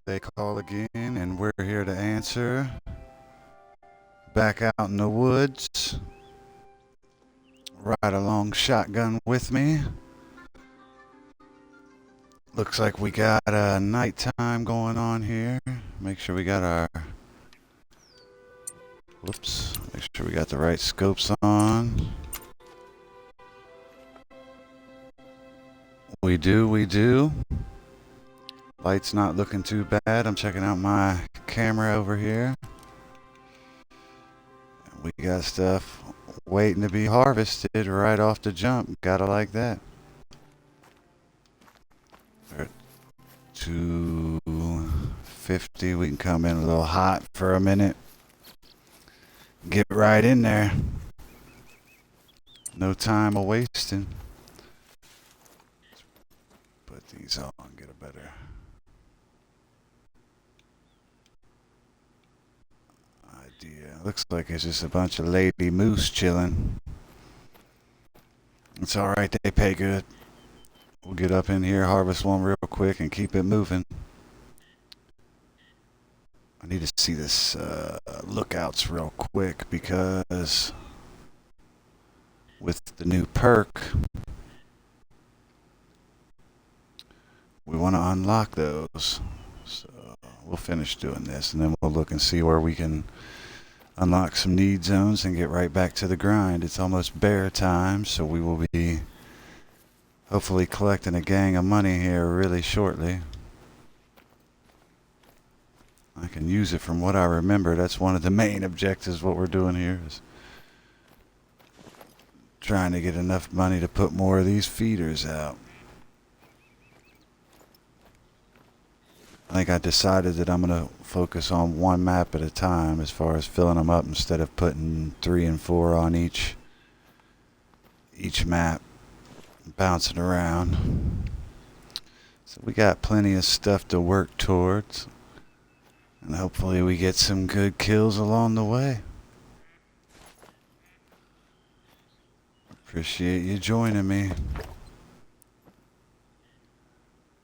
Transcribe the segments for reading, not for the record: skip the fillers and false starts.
They call again, and we're here to answer. Back out in the woods. Ride along shotgun with me. Looks like we got a nighttime going on here. Make sure we got our... Whoops. Make sure we got the right scopes on. We do. Light's not looking too bad. I'm checking out my camera over here. We got stuff waiting to be harvested right off the jump. Gotta like that. We're at 250. We can come in a little hot for a minute. Get right in there. No time a wasting. Put these on, get a better idea. Looks like it's just a bunch of lady moose chilling. It's alright, they pay good. We'll get up in here, harvest one real quick, and keep it moving. I need to see this lookouts real quick because with the new perk, we want to unlock those. So we'll finish doing this, and then we'll look and see where we can unlock some need zones and get right back to the grind. It's almost bear time, so we will be hopefully collecting a gang of money here really shortly. I can use it from what I remember. That's one of the main objectives. What we're doing here is trying to get enough money to put more of these feeders out. I think I decided that I'm going to focus on one map at a time as far as filling them up instead of putting 3 and 4 on each map, bouncing around. So we got plenty of stuff to work towards, and hopefully we get some good kills along the way. Appreciate you joining me.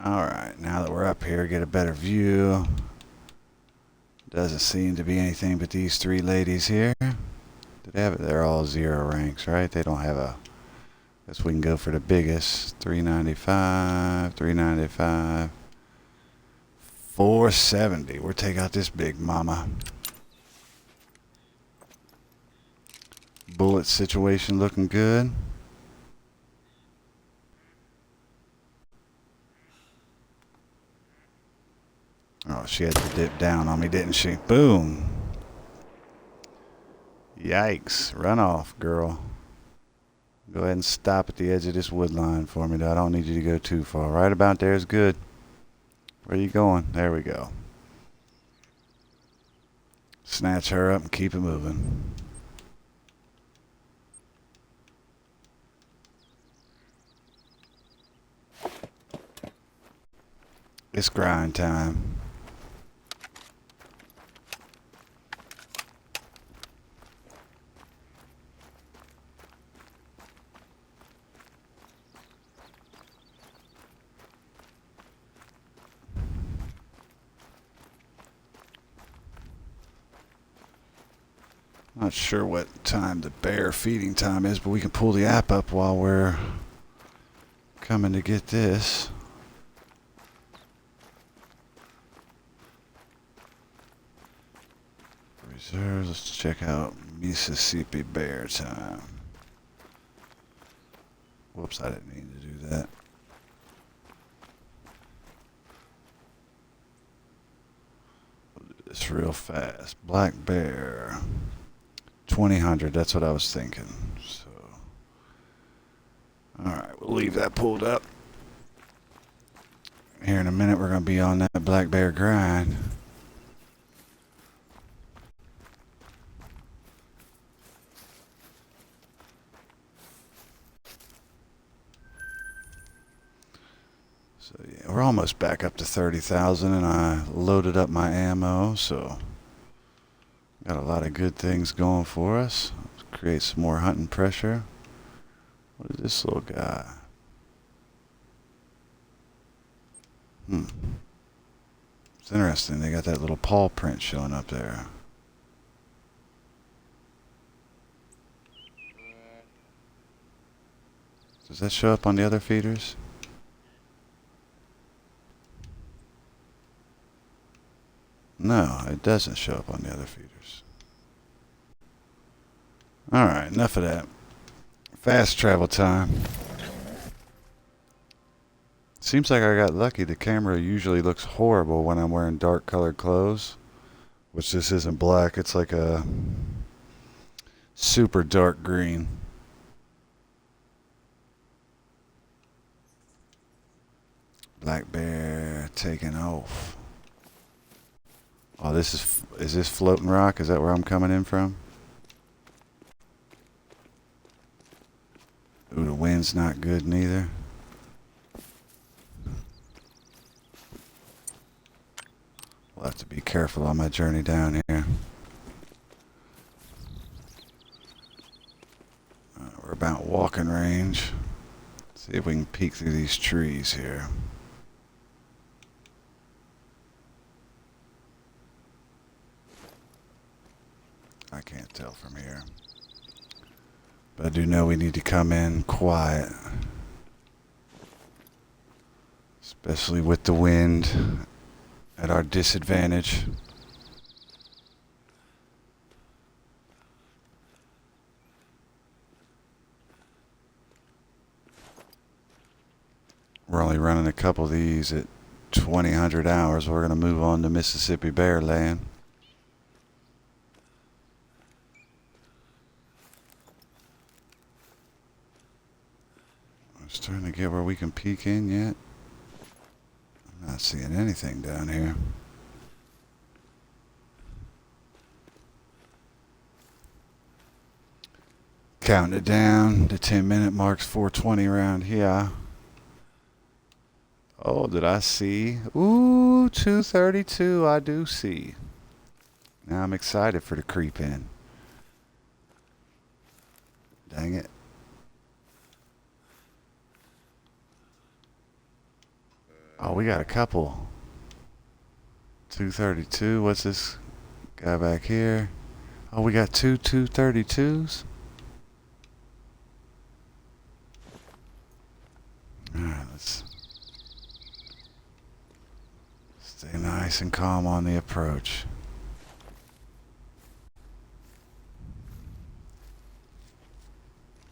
Alright, now that we're up here, get a better view. Doesn't seem to be anything but these 3 ladies here. Do they have it? They're all 0 ranks, right? They don't have a... Guess we can go for the biggest. 395, 395, 470. We'll take out this big mama. Bullet situation looking good. Oh, she had to dip down on me, didn't she? Boom. Yikes. Run off, girl. Go ahead and stop at the edge of this wood line for me, though. I don't need you to go too far. Right about there is good. Where are you going? There we go. Snatch her up and keep it moving. It's grind time. Not sure what time the bear feeding time is, but we can pull the app up while we're coming to get this. Reserves, let's check out Mississippi bear time. Whoops, I didn't mean to do that. We'll do this real fast. Black bear. 2000, that's what I was thinking. So, alright, we'll leave that pulled up. Here in a minute, we're going to be on that black bear grind. So, yeah, we're almost back up to 30,000, and I loaded up my ammo, so got a lot of good things going for us. Let's create some more hunting pressure. What is this little guy? It's interesting. They got that little paw print showing up there. Does that show up on the other feeders? No, it doesn't show up on the other feeders. Alright, enough of that. Fast travel time. Seems like I got lucky. The camera usually looks horrible when I'm wearing dark colored clothes. Which this isn't black. It's like a super dark green. Black bear taking off. Oh, is this floating rock? Is that where I'm coming in from? Ooh, the wind's not good neither. We'll have to be careful on my journey down here. We're about walking range. See if we can peek through these trees here. I can't tell from here. But I do know we need to come in quiet. Especially with the wind at our disadvantage. We're only running a couple of these at 2000 hours. We're going to move on to Mississippi Bear Land. I'm starting to get where we can peek in yet. I'm not seeing anything down here. Counting it down. The 10-minute mark's 4:20 around here. Oh, did I see? Ooh, 232 I do see. Now I'm excited for the creep in. Dang it. Oh, we got a couple. 232. What's this guy back here? Oh, we got two 232s. Alright, let's stay nice and calm on the approach.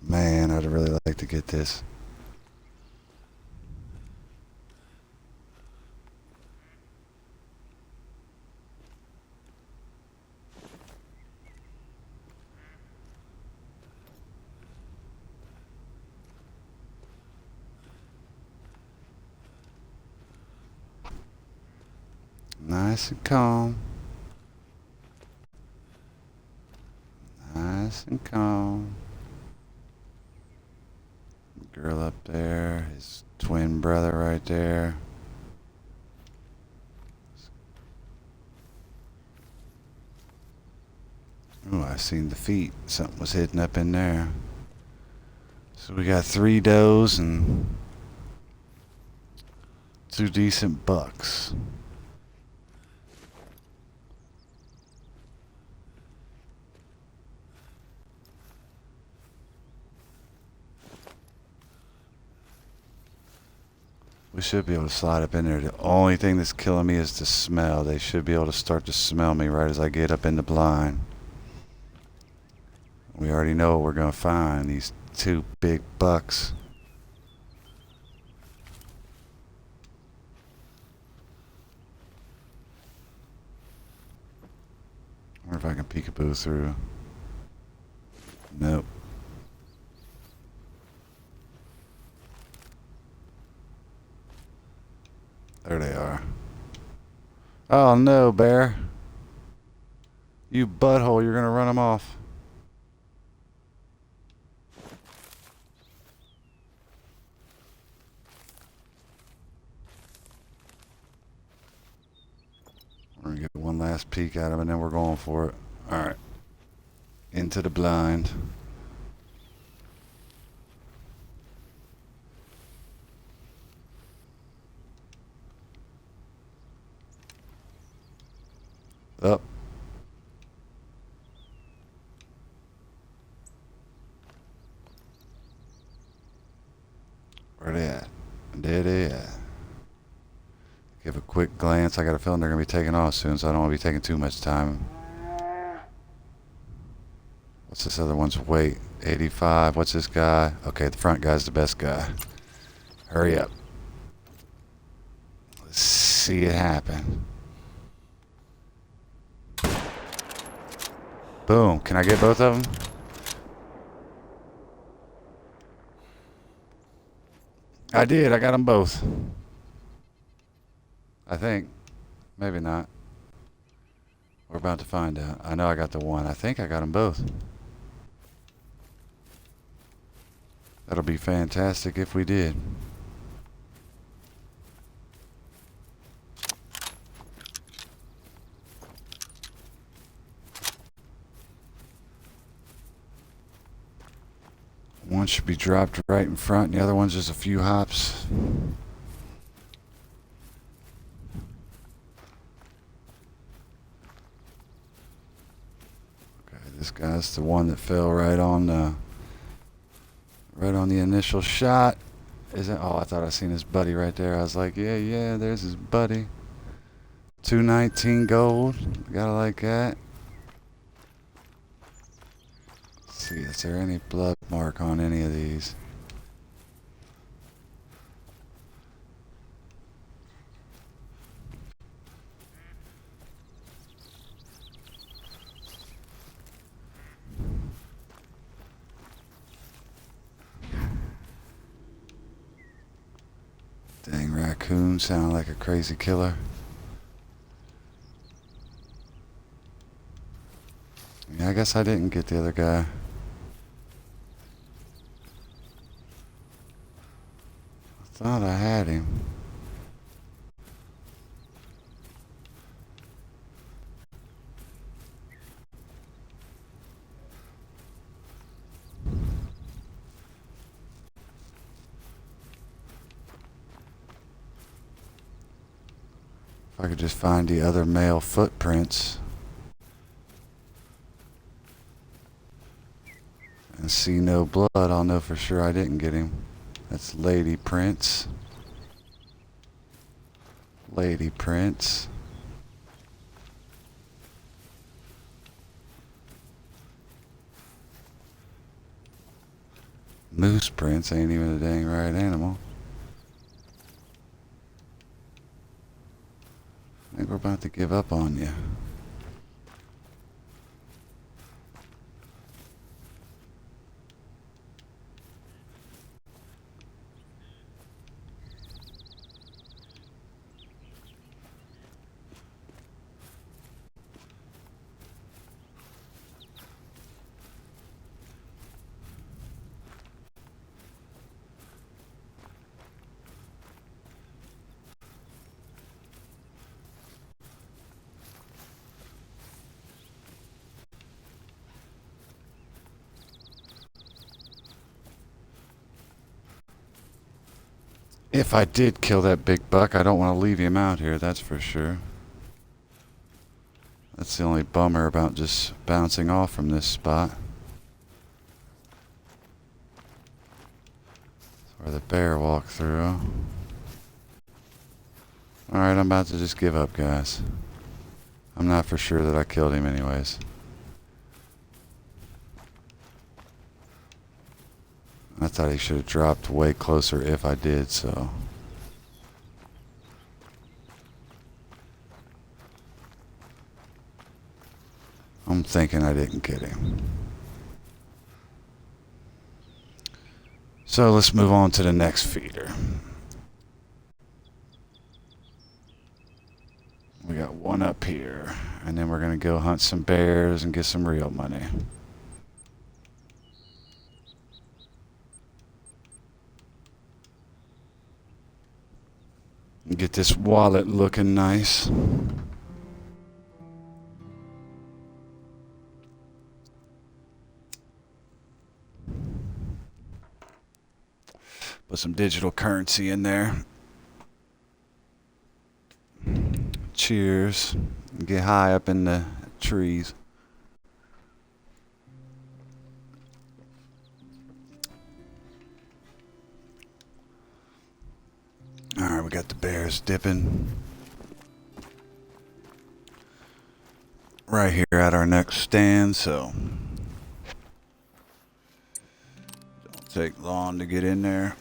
Man, I'd really like to get this. Nice and calm. Nice and calm. Girl up there, his twin brother right there. Ooh, I seen the feet. Something was hidden up in there. So we got 3 does and 2 decent bucks. We should be able to slide up in there. The only thing that's killing me is the smell. They should be able to start to smell me right as I get up in the blind. We already know what we're going to find. These 2 big bucks. I wonder if I can peekaboo through. Nope. There they are. Oh no, bear. You butthole, you're gonna run them off. We're gonna get one last peek at him and then we're going for it. Alright. Into the blind. Where they at? There they at. Give a quick glance. I got a feeling they're going to be taking off soon, so I don't want to be taking too much time. What's this other one's weight? 85. What's this guy? Okay, the front guy's the best guy. Hurry up. Let's see it happen. Boom. Can I get both of them? I did. I got them both. I think. Maybe not. We're about to find out. I know I got the one. I think I got them both. That'll be fantastic if we did. One should be dropped right in front, and the other one's just a few hops. Okay, this guy's the one that fell right on the initial shot. Is it? Oh, I thought I seen his buddy right there. I was like, yeah, there's his buddy. 219 gold. Gotta like that. Let's see, is there any blood mark on any of these? Dang, raccoon sound like a crazy killer. Yeah, I guess I didn't get the other guy. I thought I had him. If I could just find the other male footprints and see no blood, I'll know for sure I didn't get him. That's Lady Prince. Lady Prince. Moose Prince ain't even a dang right animal. I think we're about to give up on you. If I did kill that big buck, I don't want to leave him out here, that's for sure. That's the only bummer about just bouncing off from this spot. That's where the bear walked through. Alright, I'm about to just give up, guys. I'm not for sure that I killed him anyways. I thought he should have dropped way closer if I did, so. I'm thinking I didn't get him. So let's move on to the next feeder. We got one up here, and then we're going to go hunt some bears and get some real money. Get this wallet looking nice. Put some digital currency in there. Cheers. Get high up in the trees. got the bears dipping right here at our next stand, so don't take long to get in there.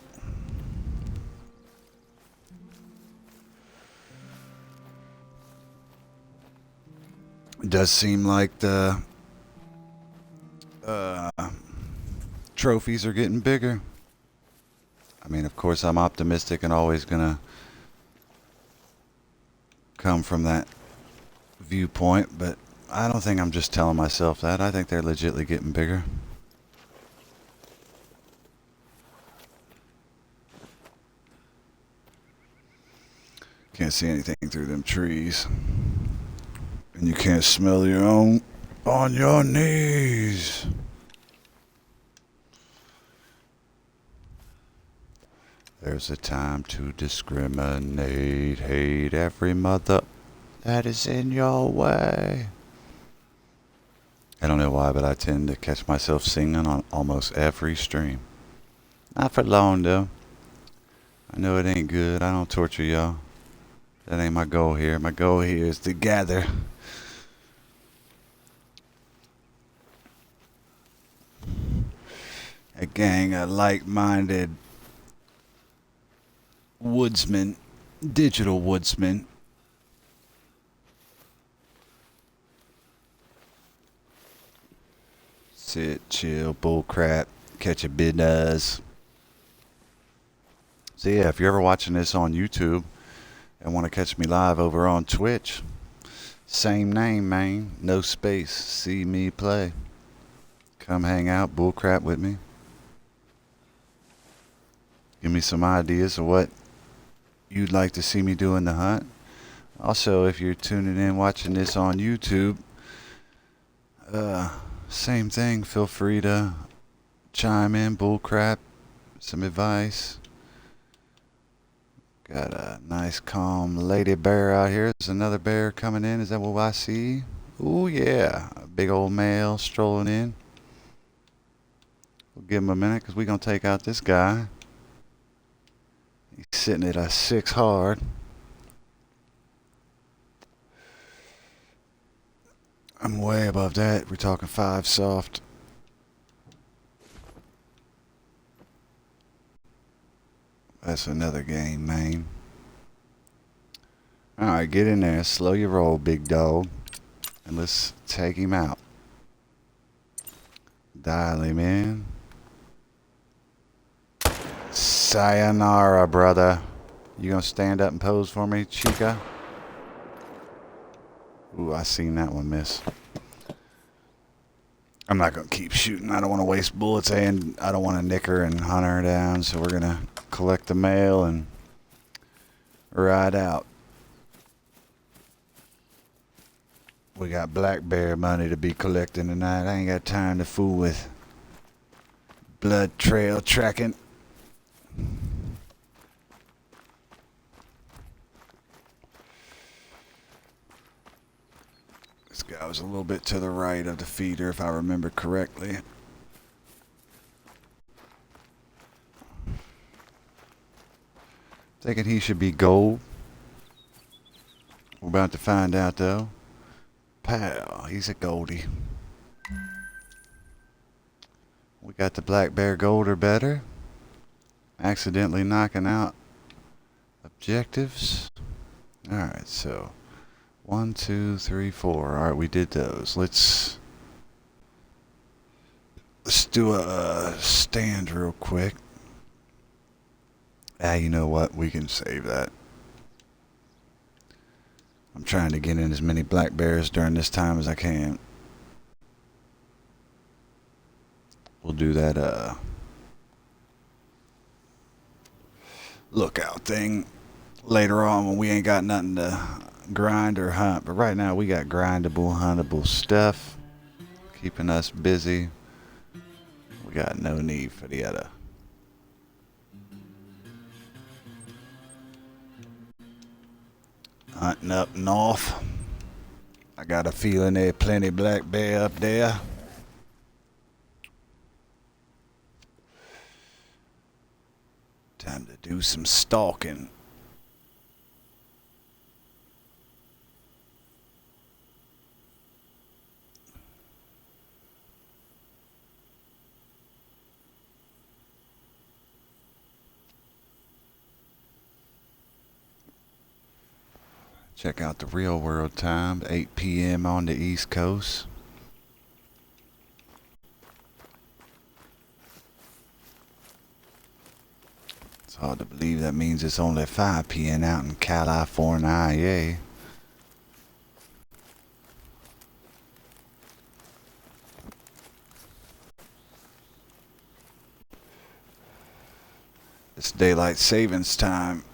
It does seem like the trophies are getting bigger. I mean, of course, I'm optimistic and always gonna come from that viewpoint, but I don't think I'm just telling myself that. I think they're legitimately getting bigger. Can't see anything through them trees. And you can't smell your own on your knees. There's a time to discriminate, hate every mother that is in your way. I don't know why, but I tend to catch myself singing on almost every stream. Not for long, though. I know it ain't good. I don't torture y'all. That ain't my goal here. My goal here is to gather a gang of like-minded woodsmen, digital woodsmen. Sit, chill, bullcrap, catch a business. So yeah, if you're ever watching this on YouTube and want to catch me live over on Twitch, same name, man, no space, CeeMee play. Come hang out, bullcrap with me. Give me some ideas of what you'd like to see me do in the hunt. Also, if you're tuning in watching this on YouTube, same thing, feel free to chime in, bullcrap, some advice. Got a nice calm lady bear out here. There's another bear coming in. Is that what I see? Ooh, yeah. A big old male strolling in. We'll give him a minute because we're going to take out this guy. He's sitting at a 6 hard. I'm way above that. We're talking 5 soft. That's another game, man. Alright, get in there. Slow your roll, big dog. And let's take him out. Dial him in. Sayonara, brother. You gonna stand up and pose for me, chica? Ooh, I seen that one miss. I'm not gonna keep shooting. I don't want to waste bullets, and I don't want to nick her and hunt her down. So we're gonna collect the male and ride out. We got black bear money to be collecting tonight. I ain't got time to fool with blood trail tracking. This guy was a little bit to the right of the feeder, if I remember correctly. Thinking he should be gold. We're about to find out, though. Pal, he's a goldie. We got the black bear gold or better. Accidentally knocking out objectives. Alright, so 1, 2, 3, 4. Alright, we did those. Let's do a stand real quick. You know what? We can save that. I'm trying to get in as many black bears during this time as I can. We'll do that lookout thing later on when we ain't got nothing to grind or hunt. But right now we got grindable, huntable stuff keeping us busy. We got no need for the other. Hunting up north. I got a feeling there's plenty black bear up there. Time to do some stalking. Check out the real world time, 8 p.m. on the East Coast. It's hard to believe that means it's only 5 p.m. out in California. It's daylight savings time.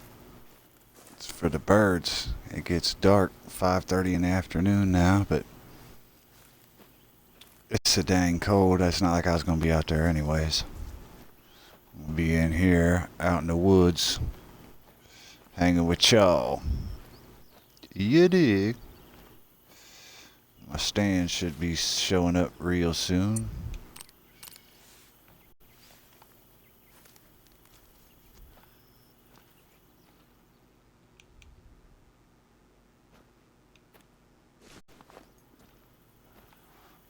It's for the birds. It gets dark 5:30 in the afternoon now, but it's so dang cold. It's not like I was going to be out there anyways. I'll be in here out in the woods hanging with y'all. You dig? My stand should be showing up real soon.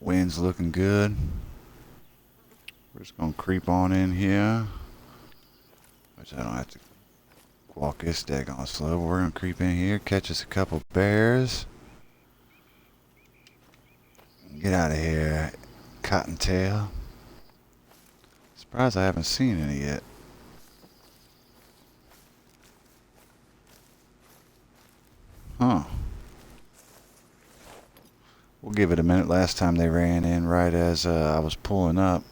Wind's looking good. We're just gonna creep on in here. Which I don't have to walk this daggone slow. We're gonna creep in here, catch us a couple bears. Get out of here, cottontail. Surprised I haven't seen any yet. Huh. We'll give it a minute. Last time they ran in right as I was pulling up.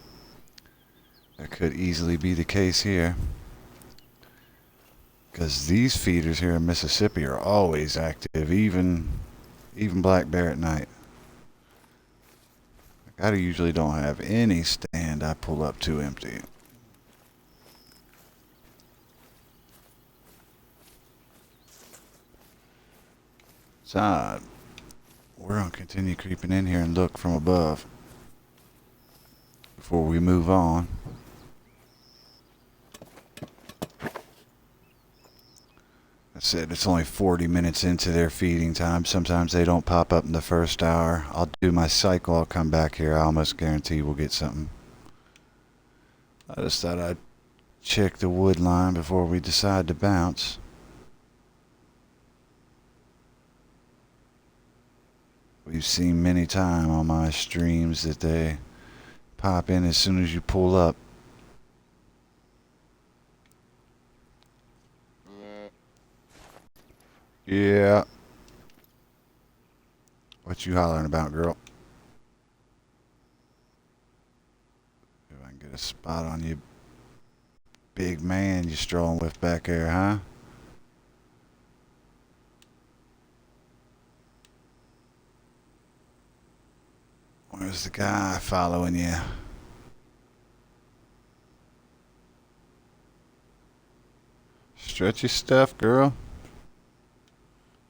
That could easily be the case here. Because these feeders here in Mississippi are always active, even black bear at night. I usually don't have any stand I pull up to empty. It's odd. We're going to continue creeping in here and look from above before we move on. I said it's only 40 minutes into their feeding time. Sometimes they don't pop up in the first hour. I'll do my cycle. I'll come back here. I almost guarantee we'll get something. I just thought I'd check the wood line before we decide to bounce. We've seen many times on my streams that they pop in as soon as you pull up. Yeah. What you hollering about, girl? If I can get a spot on you, big man you strolling with back there, huh? Where's the guy following you? Stretch your stuff, girl.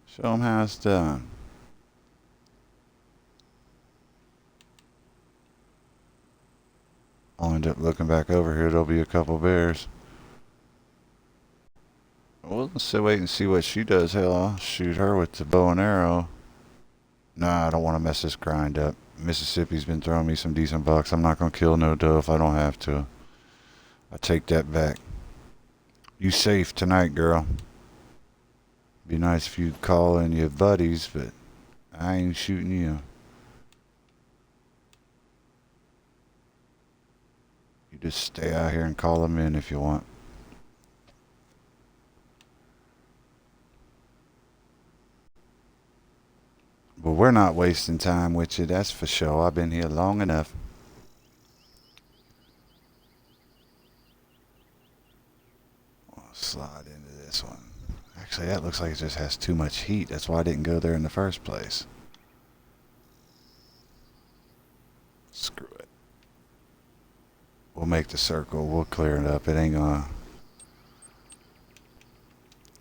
Show him how it's done. I'll end up looking back over here. There'll be a couple bears. Well, let's wait and see what she does. Hell, I'll shoot her with the bow and arrow. Nah, I don't want to mess this grind up. Mississippi's been throwing me some decent bucks. I'm not going to kill no doe if I don't have to. I take that back. You safe tonight, girl. Be nice if you'd call in your buddies, but I ain't shooting you. You just stay out here and call them in if you want. But we're not wasting time with you, that's for sure. I've been here long enough. I'll slide into this one. Actually, that looks like it just has too much heat. That's why I didn't go there in the first place. Screw it. We'll make the circle. We'll clear it up. It ain't gonna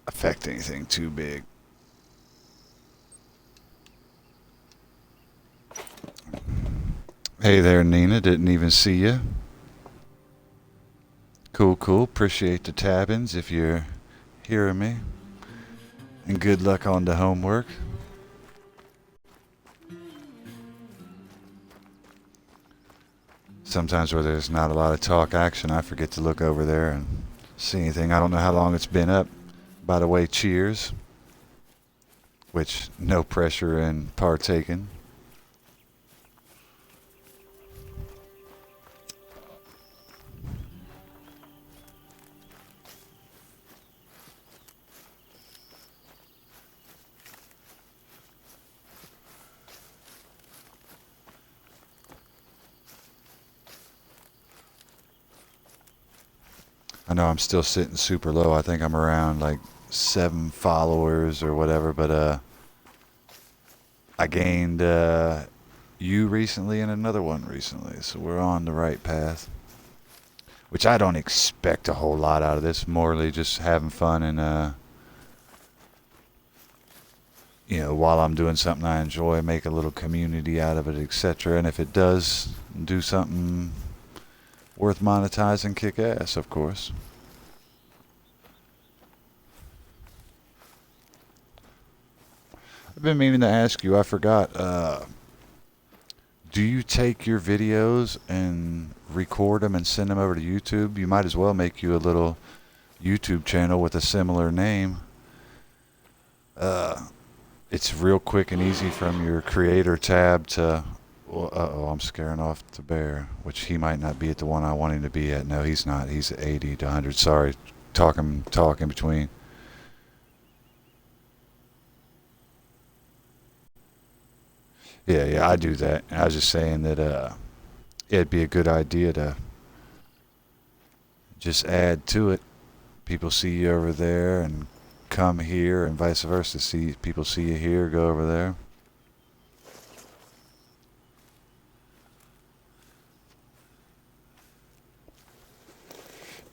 affect anything too big. Hey there, Nina. Didn't even see you. Cool, cool. Appreciate the tabbins if you're hearing me. And good luck on the homework. Sometimes where there's not a lot of talk action, I forget to look over there and see anything. I don't know how long it's been up. By the way, cheers. which no pressure in partaking. I know I'm still sitting super low. I think I'm around like 7 followers or whatever, but I gained you recently and another one recently, so we're on the right path. Which I don't expect a whole lot out of this. Morally, just having fun and while I'm doing something I enjoy, make a little community out of it, etc. And if it does do something worth monetizing, kick ass, of course. I've been meaning to ask you, I forgot, do you take your videos and record them and send them over to YouTube? You might as well make you a little YouTube channel with a similar name. It's real quick and easy from your creator tab to... Well, I'm scaring off the bear, which he might not be at the one I want him to be at. No, he's not. He's at 80 to 100. Sorry, talk in between. Yeah, I do that. I was just saying that it'd be a good idea to just add to it. People see you over there and come here, and vice versa. People see you here, go over there.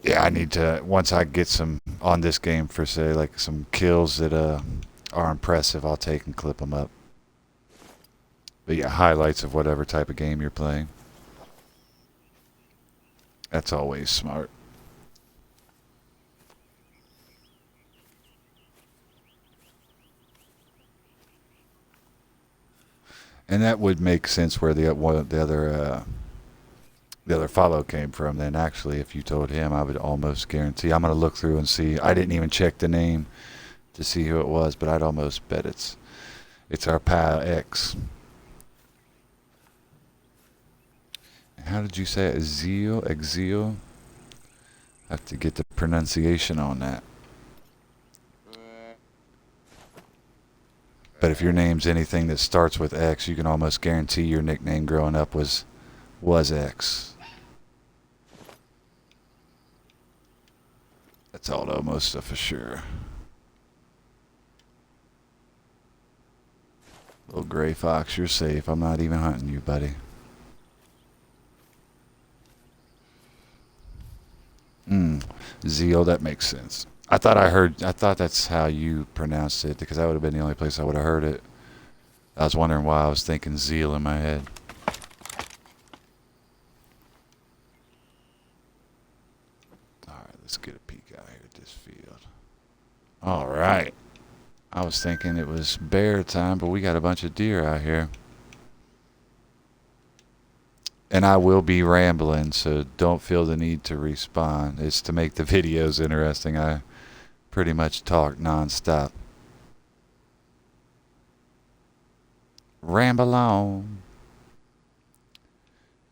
Yeah, I need to, once I get some on this game for say, like some kills that are impressive, I'll take and clip them up. But yeah, highlights of whatever type of game you're playing. That's always smart. And that would make sense where the other follow came from. Then actually, if you told him, I would almost guarantee. I'm gonna look through and see. I didn't even check the name to see who it was, but I'd almost bet it's our pal X. How did you say it? Exil? Have to get the pronunciation on that. But if your name's anything that starts with X, you can almost guarantee your nickname growing up was X. That's almost a for sure. Little gray fox, you're safe. I'm not even hunting you, buddy. Zeal, that makes sense. I thought that's how you pronounced it, because that would have been the only place I would have heard it. I was wondering why I was thinking Zeal in my head. Alright, let's get a peek out here at this field. Alright. I was thinking it was bear time, but we got a bunch of deer out here. And I will be rambling, so don't feel the need to respond. It's to make the videos interesting. I pretty much talk non-stop. Ramble on.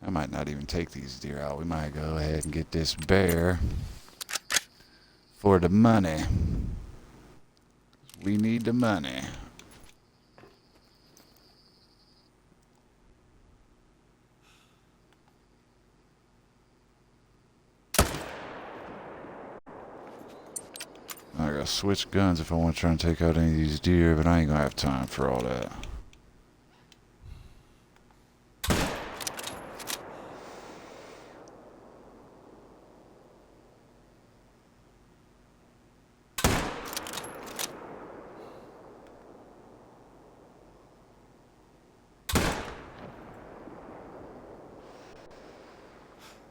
I might not even take these deer out. We might go ahead and get this bear for the money. We need the money. I gotta switch guns if I want to try and take out any of these deer, but I ain't gonna have time for all that.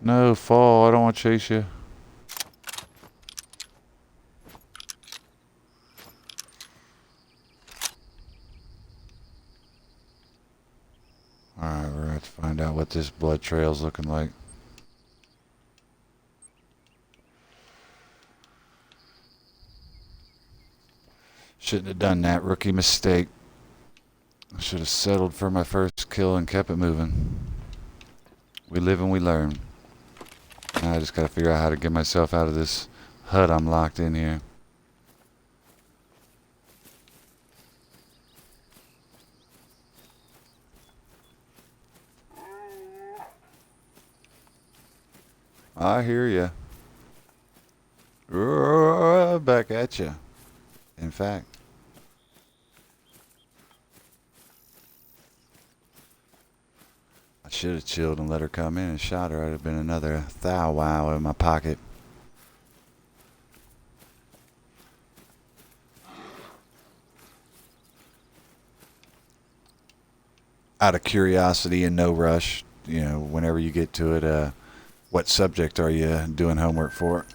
No, fall. I don't want to chase you. Alright, we're going to have to find out what this blood trail's looking like. Shouldn't have done that. Rookie mistake. I should have settled for my first kill and kept it moving. We live and we learn. Now I just gotta figure out how to get myself out of this hut I'm locked in here. I hear ya. Back at ya. In fact. I should have chilled and let her come in and shot her. I'd have been another thou wow in my pocket. Out of curiosity and no rush, you know, whenever you get to it, what subject are you doing homework for?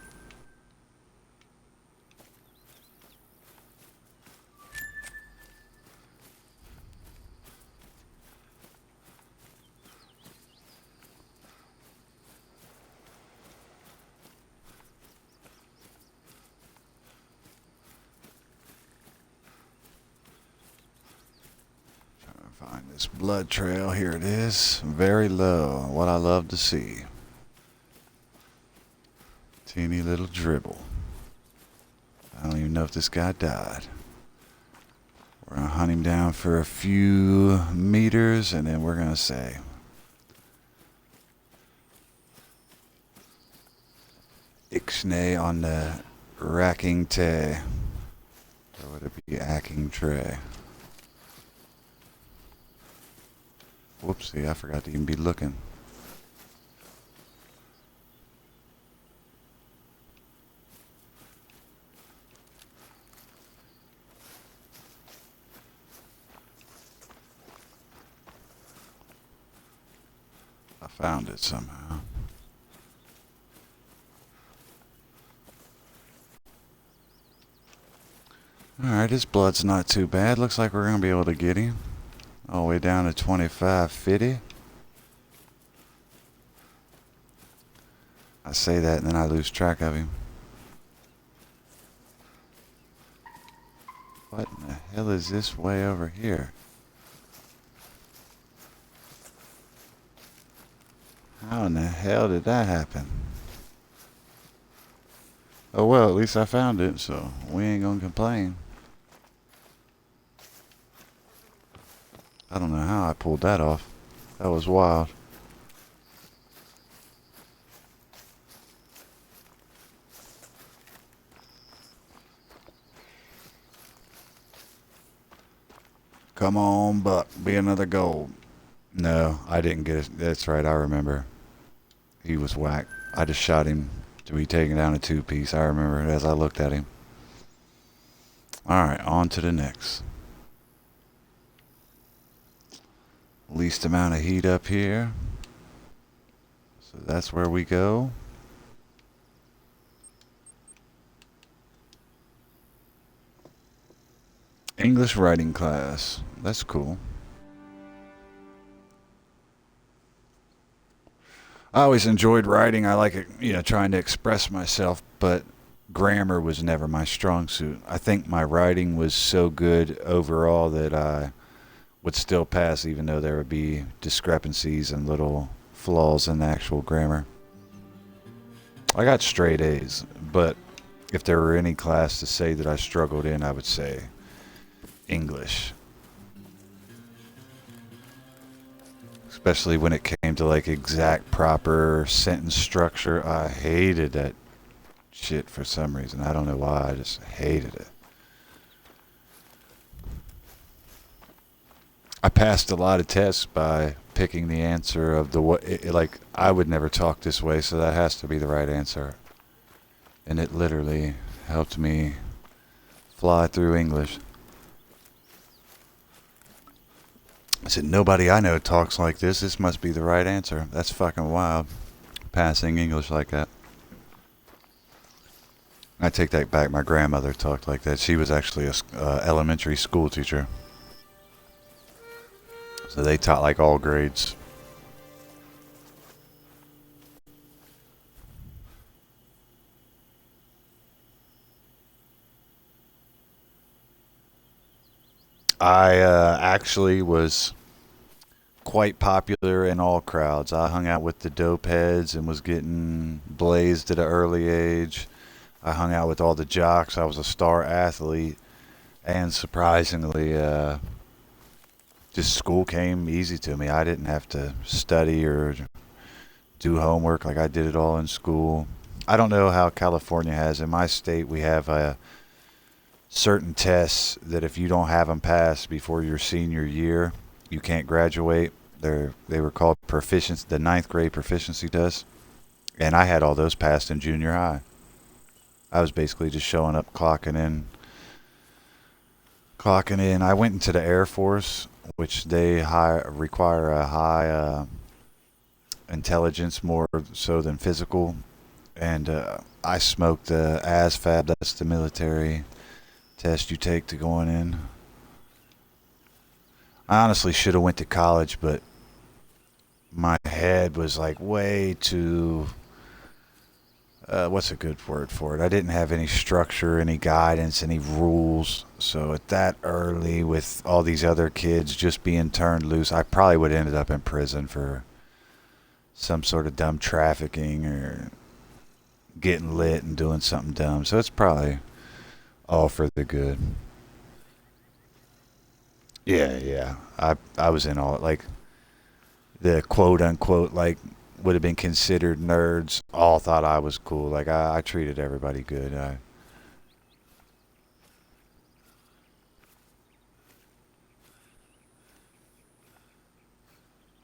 Find this blood trail. Here it is. Very low. What I love to see. Teeny little dribble. I don't even know if this guy died. We're going to hunt him down for a few meters, and then we're going to say, Ixnay on the racking tay. Or would it be acking tray? Whoopsie, I forgot to even be looking. I found it somehow. Alright, his blood's not too bad. Looks like we're going to be able to get him. All the way down to 2550. I say that and then I lose track of him. What in the hell is this way over here? How in the hell did that happen? Oh well, at least I found it, so we ain't gonna complain. I don't know how I pulled that off. That was wild. Come on, Buck. Be another gold. No, I didn't get it. That's right, I remember. He was whacked. I just shot him to be taken down a two-piece. I remember it as I looked at him. Alright, on to the next. Least amount of heat up here. So that's where we go. English writing class. That's cool. I always enjoyed writing. I like it, you know, trying to express myself, but grammar was never my strong suit. I think my writing was so good overall that I would still pass even though there would be discrepancies and little flaws in the actual grammar. I got straight A's, but if there were any class to say that I struggled in, I would say English. Especially when it came to like exact proper sentence structure. I hated that shit for some reason. I don't know why, I just hated it. I passed a lot of tests by picking the answer of the like I would never talk this way, so that has to be the right answer. And it literally helped me fly through English. I said, nobody I know talks like this. This must be the right answer. That's fucking wild. Passing English like that. I take that back. My grandmother talked like that. She was actually a elementary school teacher. So they taught like all grades. I actually was quite popular in all crowds. I hung out with the dope heads and was getting blazed at an early age. I hung out with all the jocks. I was a star athlete, and surprisingly, just school came easy to me. I didn't have to study or do homework like I did it all in school. I don't know how California has. In my state, we have certain tests that if you don't have them passed before your senior year, you can't graduate. They were called proficiency, the ninth grade proficiency test, and I had all those passed in junior high. I was basically just showing up, clocking in. I went into the Air Force, which require a high intelligence more so than physical, and I smoked the ASVAB. That's the military test you take to going in. I honestly should have went to college, but my head was like way too what's a good word for it? I didn't have any structure, any guidance, any rules. So at that early, with all these other kids just being turned loose, I probably would have ended up in prison for some sort of dumb trafficking or getting lit and doing something dumb. So it's probably all for the good. Yeah, yeah. I was in all like the quote unquote like would have been considered nerds. All thought I was cool. Like I treated everybody good.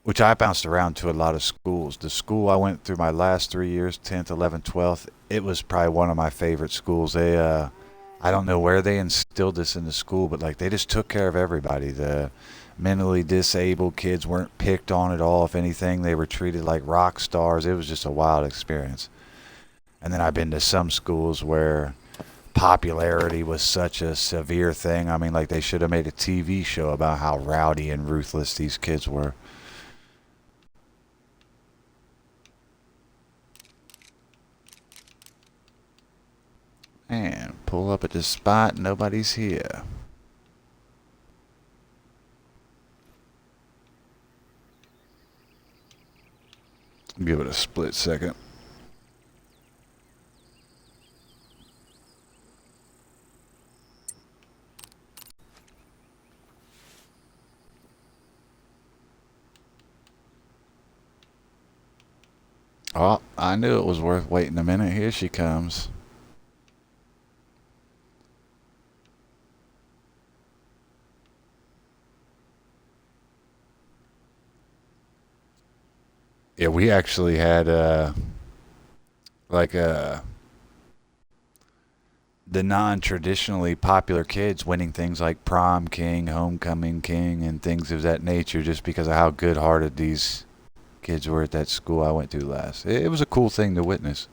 Which I bounced around to a lot of schools. The school I went through my last 3 years, 10th, 11th, 12th, it was probably one of my favorite schools. I don't know where they instilled this in the school, but like they just took care of everybody. The mentally disabled kids weren't picked on at all. If anything, they were treated like rock stars. It was just a wild experience. And then I've been to some schools where popularity was such a severe thing. I mean, like they should have made a TV show about how rowdy and ruthless these kids were. Man, pull up at the spot, nobody's here. Give it a split second. Oh, I knew it was worth waiting a minute. Here she comes. Yeah, we actually had like the non-traditionally popular kids winning things like prom king, homecoming king, and things of that nature, just because of how good-hearted these kids were at that school I went to last. It was a cool thing to witness,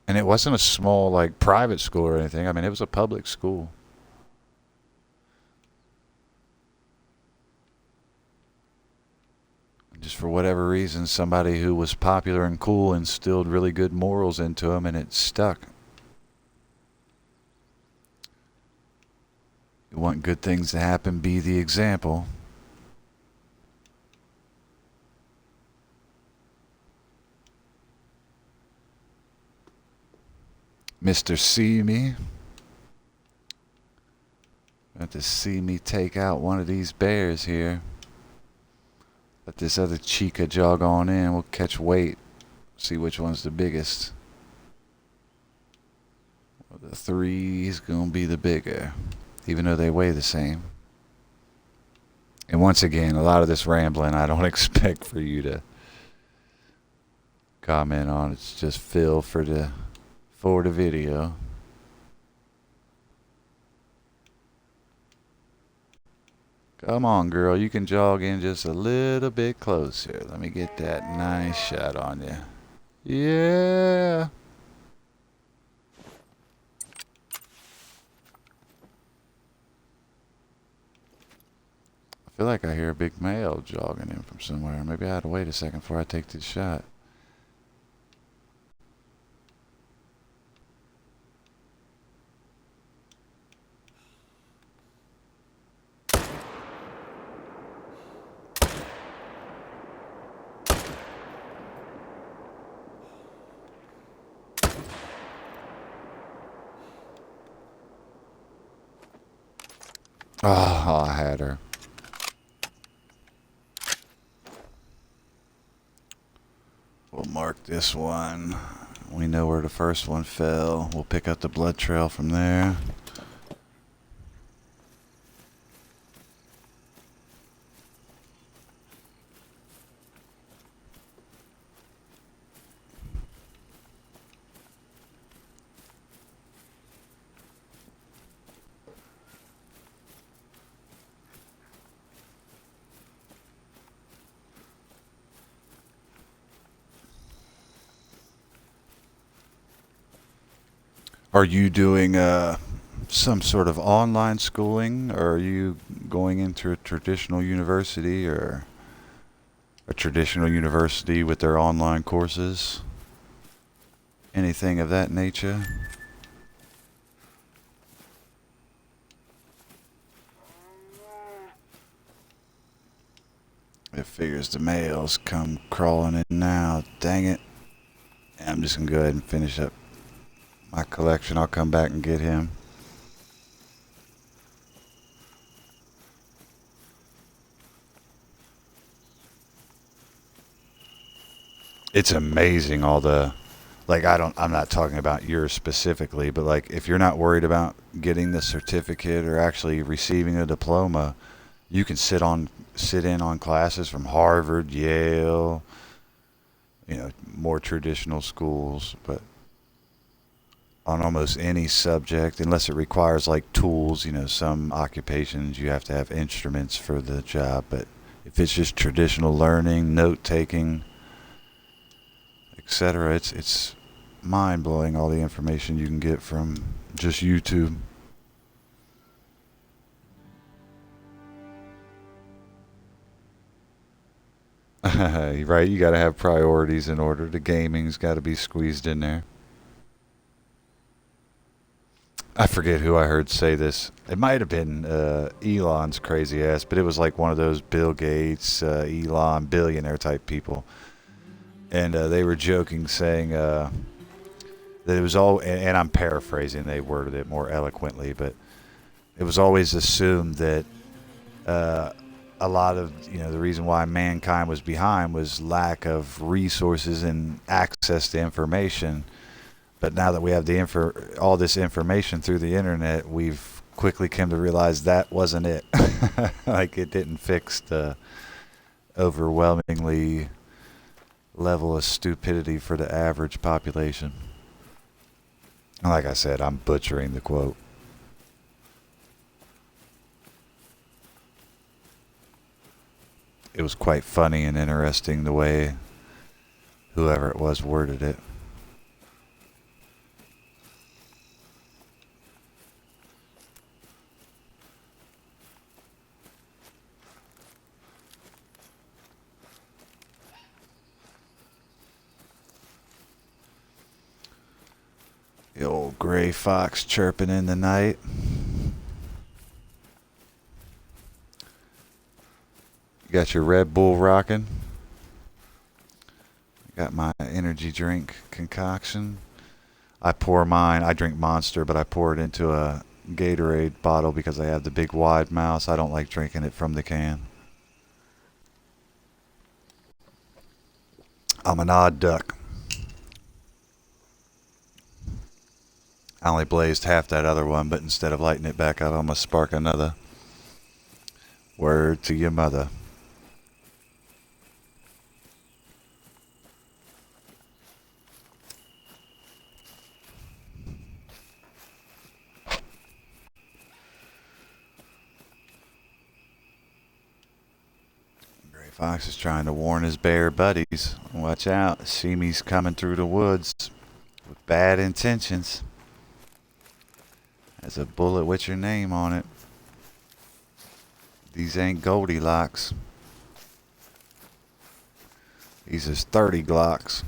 and it wasn't a small like private school or anything. I mean, it was a public school. Just for whatever reason, somebody who was popular and cool instilled really good morals into them, and it stuck. You want good things to happen, be the example. Mr. CeeMee. Got to see me take out one of these bears here. Let this other chica jog on in. We'll catch weight. See which one's the biggest. Well, the three's gonna be the bigger, even though they weigh the same. And once again, a lot of this rambling I don't expect for you to comment on. It's just fill for the video. Come on, girl. You can jog in just a little bit closer. Let me get that nice shot on you. Yeah. I feel like I hear a big male jogging in from somewhere. Maybe I had to wait a second before I take this shot. Oh, I had her. We'll mark this one. We know where the first one fell. We'll pick up the blood trail from there. Are you doing some sort of online schooling, or are you going into a traditional university or a traditional university with their online courses? Anything of that nature? It figures the males come crawling in now. Dang it. I'm just going to go ahead and finish up my collection. I'll come back and get him. It's amazing all the, like, I'm not talking about yours specifically, but like if you're not worried about getting the certificate or actually receiving a diploma, you can sit in on classes from Harvard, Yale, more traditional schools, but on almost any subject, unless it requires like tools. Some occupations you have to have instruments for the job, but if it's just traditional learning, note taking, etc., it's mind blowing all the information you can get from just YouTube. Right, you got to have priorities in order. The gaming's got to be squeezed in there. I forget who I heard say this. It might have been Elon's crazy ass, but it was like one of those Bill Gates, Elon, billionaire type people. And they were joking, saying that it was all, and I'm paraphrasing, they worded it more eloquently, but it was always assumed that uh, a lot of, the reason why mankind was behind was lack of resources and access to information. But now that we have all this information through the internet, we've quickly come to realize that wasn't it. Like it didn't fix the overwhelmingly level of stupidity for the average population. And like I said, I'm butchering the quote. It was quite funny and interesting the way whoever it was worded it. The old gray fox chirping in the night. You got your Red Bull rocking. Got my energy drink concoction. I pour mine. I drink Monster, but I pour it into a Gatorade bottle because I have the big wide mouth. So I don't like drinking it from the can. I'm an odd duck. I only blazed half that other one, but instead of lighting it back up, I'm going to spark another. Word to your mother. Gray Fox is trying to warn his bear buddies. Watch out. CeeMee's coming through the woods with bad intentions. There's a bullet with your name on it. These ain't Goldilocks. These is 30 Glocks.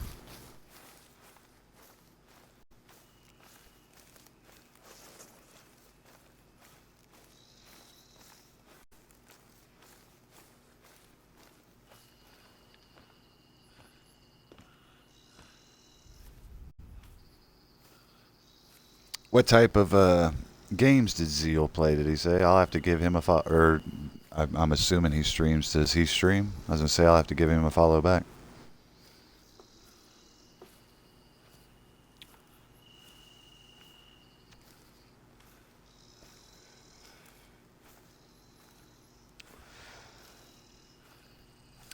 What type of games did Zeal play? Did he say? I'll have to give him a follow. Or I'm assuming he streams. Does he stream? I was gonna say I'll have to give him a follow back.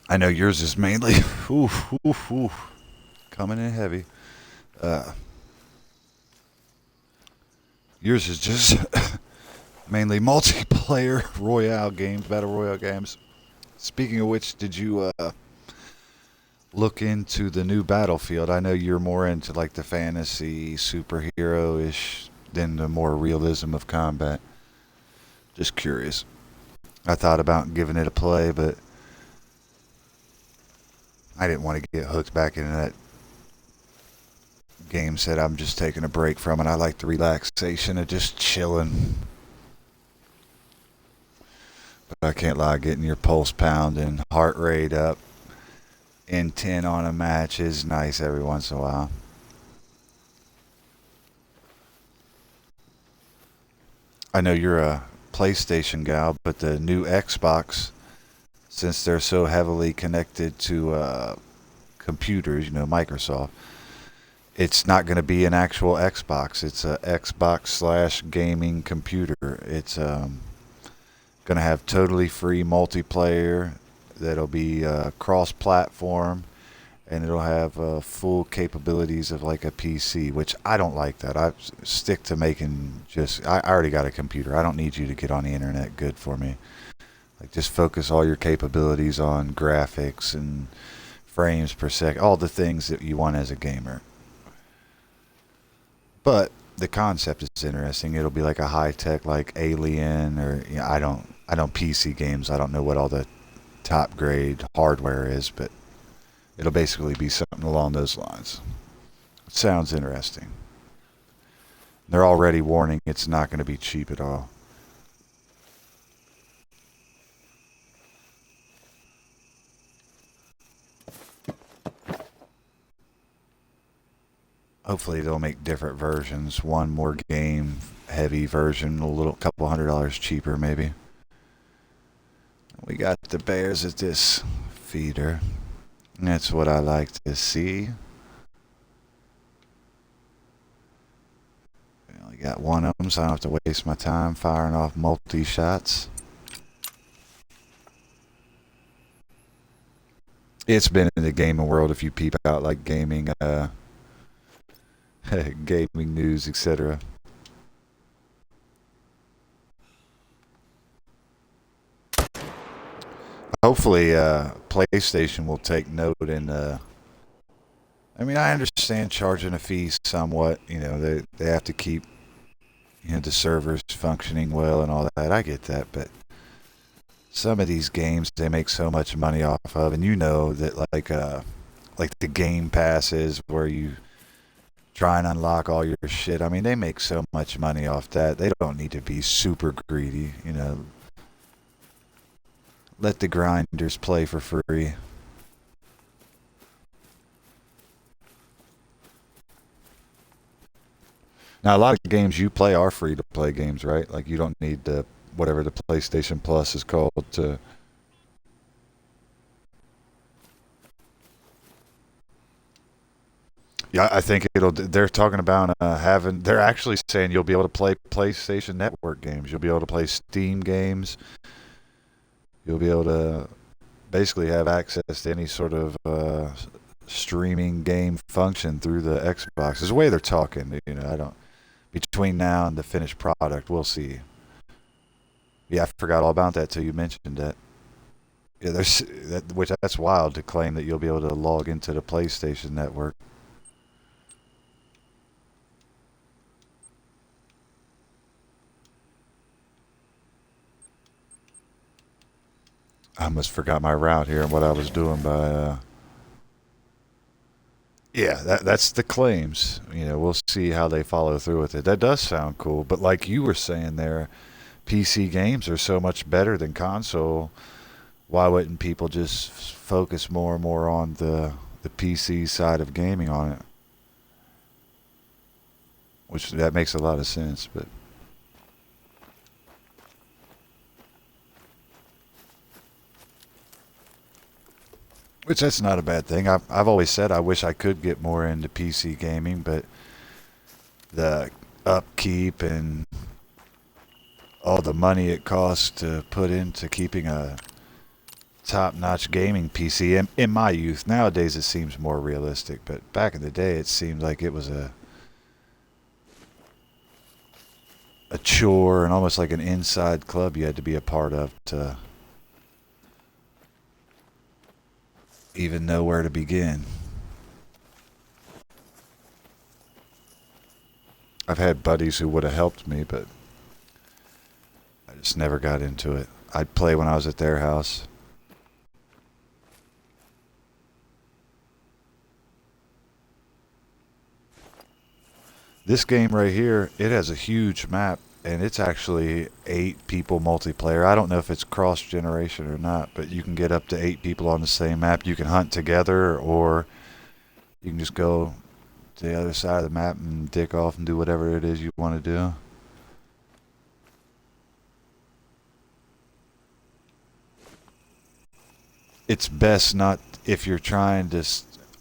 I know yours is mainly oof, oof, oof, coming in heavy. Uh, yours is just mainly multiplayer royale games, battle royale games. Speaking of which, did you look into the new Battlefield? I know you're more into like the fantasy superhero ish than the more realism of combat. Just curious. I thought about giving it a play, but I didn't want to get hooked back into that game set. I'm just taking a break from it. I like the relaxation of just chilling. But I can't lie, getting your pulse pounding, heart rate up, intent on a match is nice every once in a while. I know you're a PlayStation gal, but the new Xbox, since they're so heavily connected to computers, Microsoft, it's not going to be an actual Xbox. It's a Xbox slash gaming computer. It's going to have totally free multiplayer that'll be cross-platform, and it'll have full capabilities of like a PC, which I don't like that. I stick to making just. I already got a computer. I don't need you to get on the internet good for me. Like just focus all your capabilities on graphics and frames per second, all the things that you want as a gamer. But the concept is interesting. It'll be like a high tech like Alien or I don't PC games. I don't know what all the top grade hardware is, but it'll basically be something along those lines. Sounds interesting. They're already warning it's not going to be cheap at all. Hopefully they'll make different versions. One more game heavy version, a little couple $100 cheaper maybe. We got the bears at this feeder. That's what I like to see. We only got one of them, so I don't have to waste my time firing off multi-shots. It's been in the gaming world if you peep out like gaming gaming news, etc. Hopefully PlayStation will take note and I mean I understand charging a fee somewhat, they have to keep the servers functioning well and all that. I get that, but some of these games they make so much money off of, and that like the game passes where you try and unlock all your shit. I mean, they make so much money off that. They don't need to be super greedy. Let the grinders play for free. Now, a lot of games you play are free to play games, right? Like you don't need the whatever the PlayStation Plus is called to. Yeah, I think it'll. They're talking about having. They're actually saying you'll be able to play PlayStation Network games. You'll be able to play Steam games. You'll be able to basically have access to any sort of streaming game function through the Xbox. Is the way they're talking. I don't. Between now and the finished product, we'll see. Yeah, I forgot all about that till you mentioned that. Yeah, that's wild to claim that you'll be able to log into the PlayStation Network. I almost forgot my route here and what I was doing by. Yeah, that's the claims. We'll see how they follow through with it. That does sound cool, but like you were saying there, PC games are so much better than console. Why wouldn't people just focus more and more on the PC side of gaming on it? Which that makes a lot of sense, but Which that's not a bad thing. I've always said I wish I could get more into PC gaming, but the upkeep and all the money it costs to put into keeping a top-notch gaming PC in my youth. Nowadays it seems more realistic, but back in the day it seemed like it was a chore and almost like an inside club you had to be a part of to even know where to begin. I've had buddies who would have helped me, but I just never got into it. I'd play when I was at their house. This game right here, it has a huge map, and it's actually 8 people multiplayer. I don't know if it's cross-generation or not, but you can get up to 8 people on the same map. You can hunt together, or you can just go to the other side of the map and dick off and do whatever it is you want to do. It's best not if you're trying to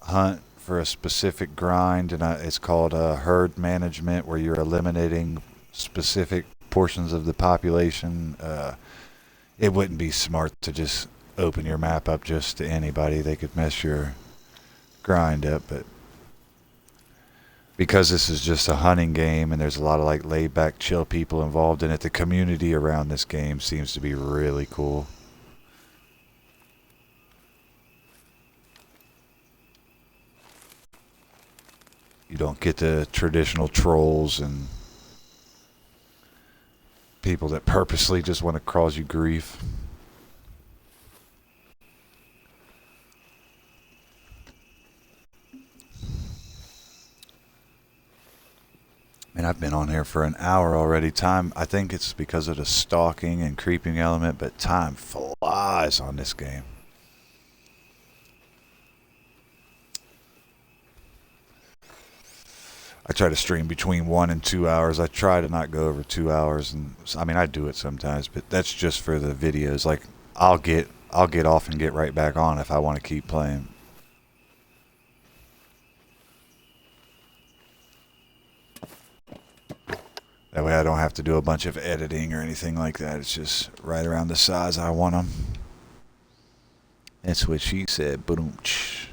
hunt for a specific grind, and it's called herd management, where you're eliminating specific portions of the population. It wouldn't be smart to just open your map up just to anybody. They could mess your grind up, but because this is just a hunting game and there's a lot of like laid back chill people involved in it, the community around this game seems to be really cool. You don't get the traditional trolls and people that purposely just want to cause you grief. And I've been on here for an hour already. Time, I think it's because of the stalking and creeping element, but time flies on this game. I try to stream between 1 and 2 hours. I try to not go over 2 hours, and I mean I do it sometimes, but that's just for the videos. Like I'll get off and get right back on if I want to keep playing. That way I don't have to do a bunch of editing or anything like that. It's just right around the size I want them. That's what she said. Boom-ch.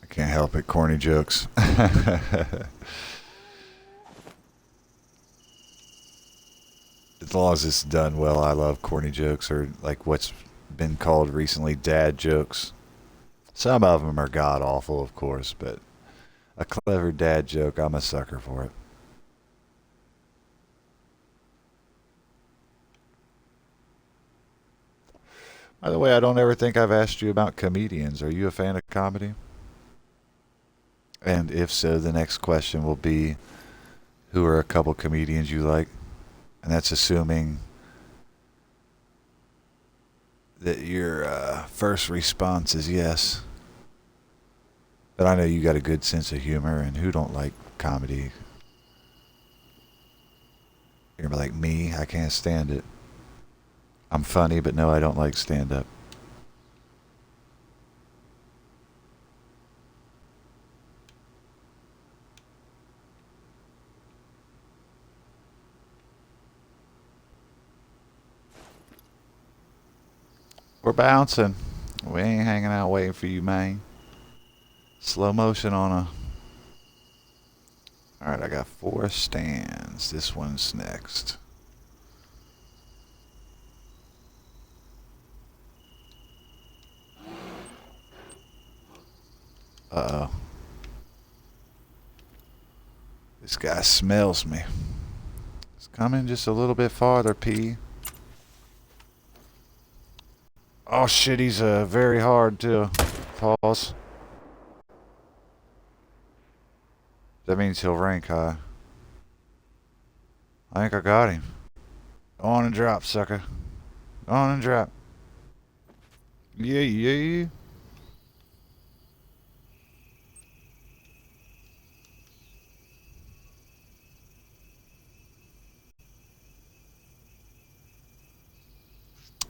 I can't help it. Corny jokes. As long as it's done well, I love corny jokes, or like what's been called recently dad jokes. Some of them are god awful, of course, but a clever dad joke, I'm a sucker for it. By the way, I don't ever think I've asked you about comedians. Are you a fan of comedy? And if so, the next question will be, who are a couple comedians you like? And that's assuming that your first response is yes. But I know you got a good sense of humor, and who don't like comedy? You're gonna be like me, I can't stand it. I'm funny, but no, I don't like stand-up. We're bouncing. We ain't hanging out waiting for you, man. Slow motion on a... Alright, I got 4 stands. This one's next. Uh-oh. This guy smells me. It's coming just a little bit farther, P. Oh shit, he's very hard to pause. That means he'll rank high. I think I got him. Go on and drop, sucker. Go on and drop. Yeah, yeah.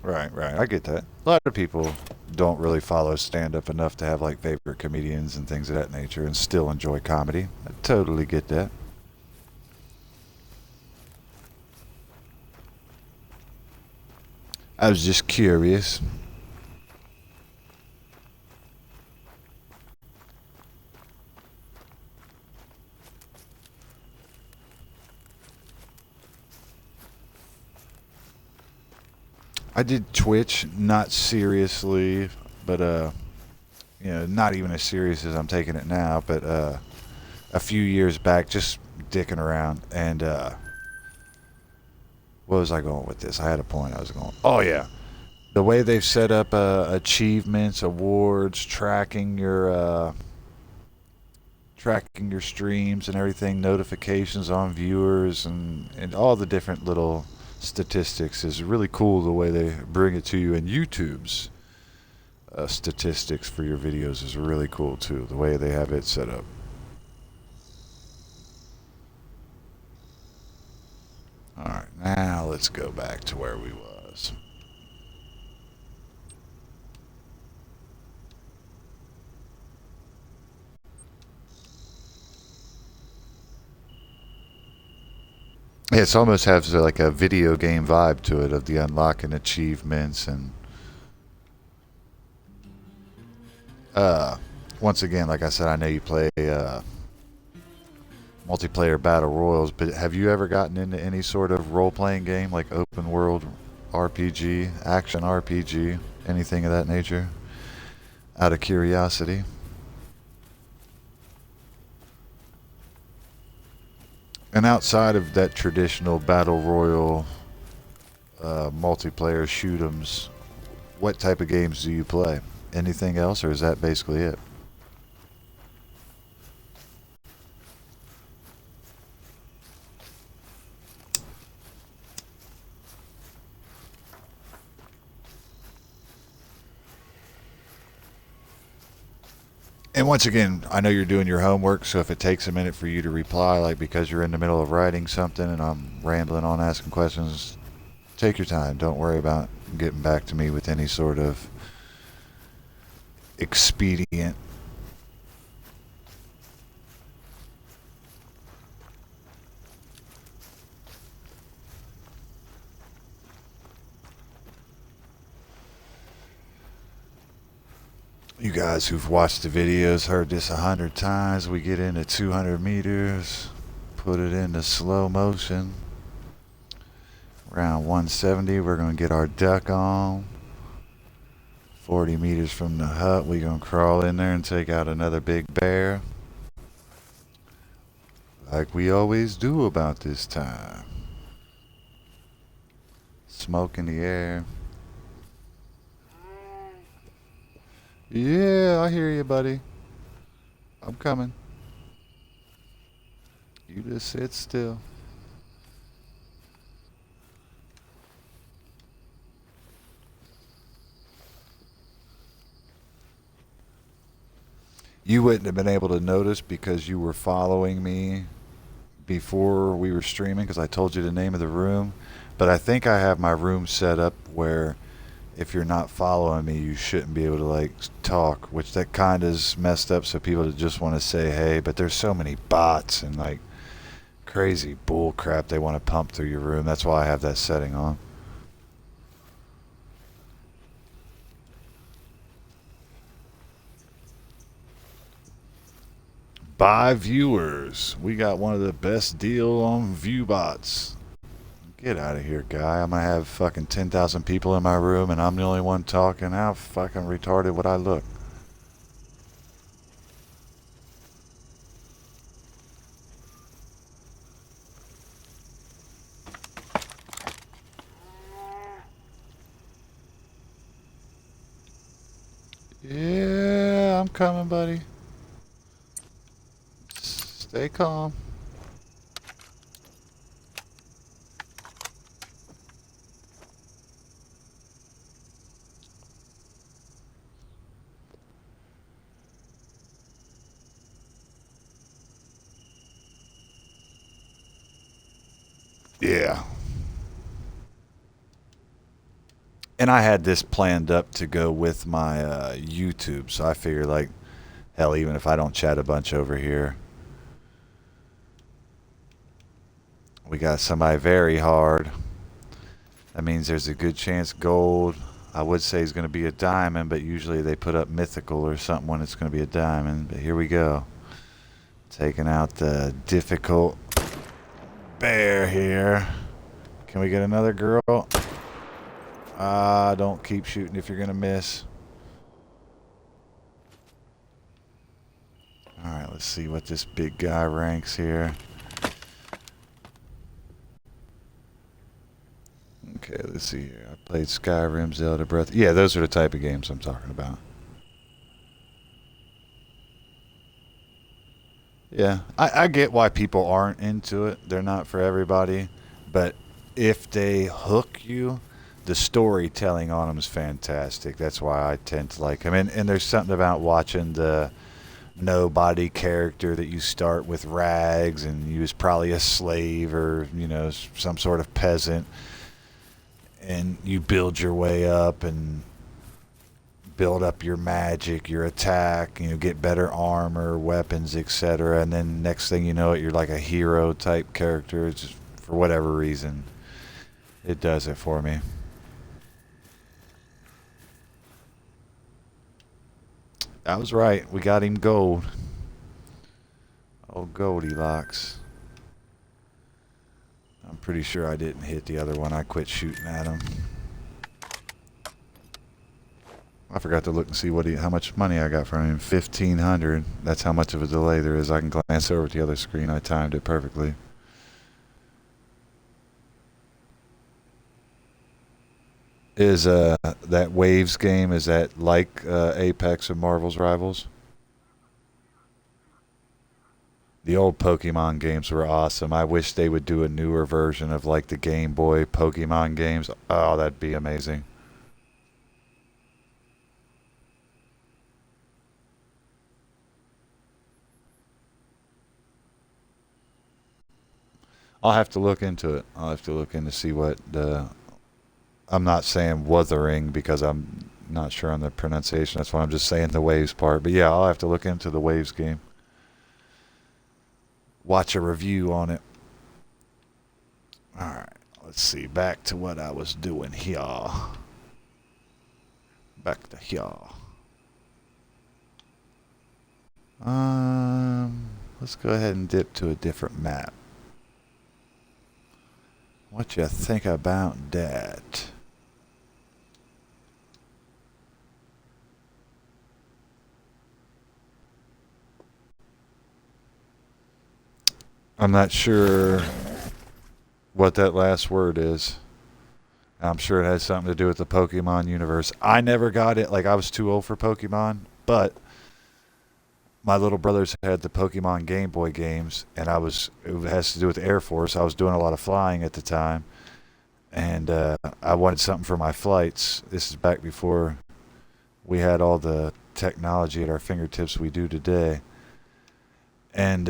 Right, right. I get that. A lot of people don't really follow stand-up enough to have like favorite comedians and things of that nature and still enjoy comedy. I totally get that. I was just curious. I did Twitch, not seriously, but not even as serious as I'm taking it now, but a few years back, just dicking around. And what was I going with this? I had a point I was going. Oh yeah, the way they've set up achievements, awards, tracking your streams and everything, notifications on viewers, and all the different little statistics is really cool. The way they bring it to you, and YouTube's statistics for your videos is really cool too. The way they have it set up. All right, now let's go back to where we was. Yeah, it almost has like a video game vibe to it of the unlocking achievements and uh, once again, like I said, I know you play multiplayer battle royals, but have you ever gotten into any sort of role-playing game like open world RPG, action RPG, anything of that nature? Out of curiosity. And outside of that traditional battle royal multiplayer shoot 'ems, what type of games do you play? Anything else, or is that basically it? And once again, I know you're doing your homework, so if it takes a minute for you to reply, like because you're in the middle of writing something and I'm rambling on asking questions, take your time. Don't worry about getting back to me with any sort of expedient. You guys who've watched the videos heard this 100 times. We get into 200 meters, put it into slow motion. Around 170, we're going to get our duck on. 40 meters from the hut, we're going to crawl in there and take out another big bear. Like we always do about this time. Smoke in the air. Yeah, I hear you, buddy. I'm coming. You just sit still. You wouldn't have been able to notice because you were following me before we were streaming because I told you the name of the room. But I think I have my room set up where if you're not following me, you shouldn't be able to like talk, which that kind of is messed up. So people just want to say hey, but there's so many bots and like crazy bull crap they want to pump through your room. That's why I have that setting on. Buy viewers. We got one of the best deal on ViewBots. Get out of here, guy. I'm gonna have fucking 10,000 people in my room and I'm the only one talking. How fucking retarded would I look? Yeah, I'm coming, buddy. Stay calm. Yeah. And I had this planned up to go with my YouTube, so I figure like, hell, even if I don't chat a bunch over here, we got somebody very hard. That means there's a good chance gold. I would say is going to be a diamond, but usually they put up mythical or something when it's going to be a diamond. But here we go. Taking out the difficult bear here. Can we get another girl? Don't keep shooting if you're going to miss. Alright, let's see what this big guy ranks here. Okay, let's see here. I played Skyrim, Zelda, Breath. Yeah, those are the type of games I'm talking about. Yeah, I get why people aren't into it. They're not for everybody. But if they hook you, the storytelling on them is fantastic. That's why I tend to like them. And there's something about watching the nobody character that you start with rags and you was probably a slave or, you know, some sort of peasant. And you build your way up and build up your magic, your attack, you know, get better armor, weapons, etc. And then next thing you know it, you're like a hero type character. It's just, for whatever reason, it does it for me. I was right. We got him gold. Oh, Goldilocks. I'm pretty sure I didn't hit the other one. I quit shooting at him. I forgot to look and see how much money I got from him. 1,500. That's how much of a delay there is. I can glance over at the other screen. I timed it perfectly. Is that Waves game, is that like Apex or Marvel's Rivals? The old Pokemon games were awesome. I wish they would do a newer version of like the Game Boy Pokemon games. Oh, that'd be amazing. I'll have to look into it. I'll have to look in to see what the. I'm not saying Wuthering because I'm not sure on the pronunciation. That's why I'm just saying the Waves part. But yeah, I'll have to look into the Waves game. Watch a review on it. Alright, let's see. Back to what I was doing here. Back to here. Let's go ahead and dip to a different map. What you think about that? I'm not sure what that last word is. I'm sure it has something to do with the Pokemon universe. I never got it. Like, I was too old for Pokemon, but my little brothers had the Pokemon Game Boy games, and it has to do with the Air Force. I was doing a lot of flying at the time, and I wanted something for my flights. This is back before we had all the technology at our fingertips we do today. And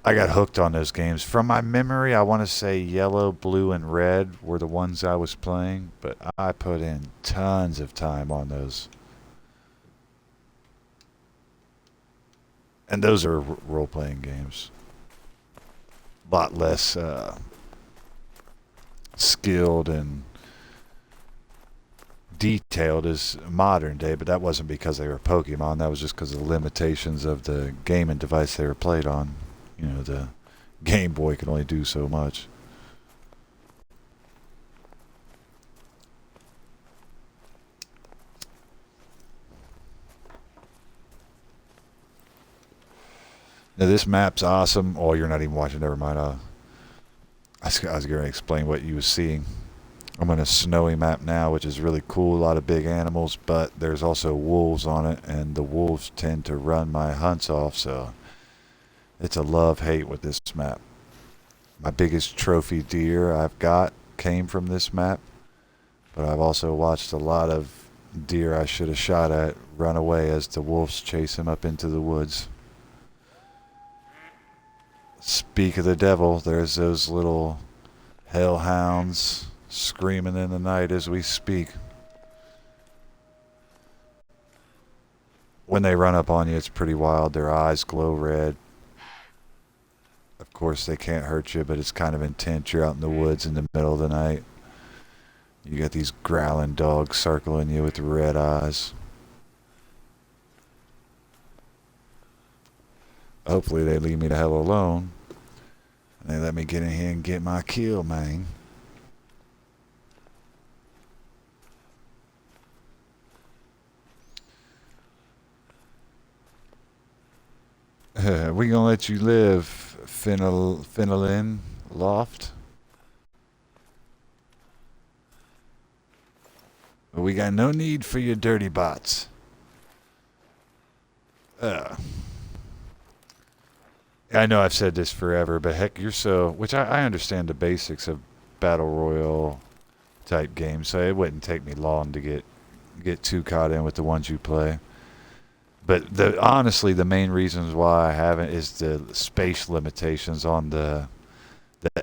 I got hooked on those games. From my memory, I want to say yellow, blue, and red were the ones I was playing, but I put in tons of time on those. And those are role-playing games. A lot less skilled and detailed as modern day, but that wasn't because they were Pokemon. That was just because of the limitations of the gaming device they were played on. You know, the Game Boy can only do so much. Now this map's awesome. Oh, you're not even watching. Never mind. I was going to explain what you was seeing. I'm on a snowy map now, which is really cool. A lot of big animals, but there's also wolves on it, and the wolves tend to run my hunts off, so it's a love-hate with this map. My biggest trophy deer I've got came from this map, but I've also watched a lot of deer I should have shot at run away as the wolves chase him up into the woods. Speak of the devil, there's those little hellhounds screaming in the night as we speak. When they run up on you, it's pretty wild. Their eyes glow red. Of course, they can't hurt you, but it's kind of intense. You're out in the woods in the middle of the night. You got these growling dogs circling you with red eyes. Hopefully they leave me the hell alone. And they let me get in here and get my kill, man. We gonna let you live, Phenolin Loft. But we got no need for your dirty bots. I know I've said this forever, but heck, you're so... Which I understand the basics of Battle Royale type games, so it wouldn't take me long to get too caught in with the ones you play. But honestly, the main reasons why I haven't is the space limitations on the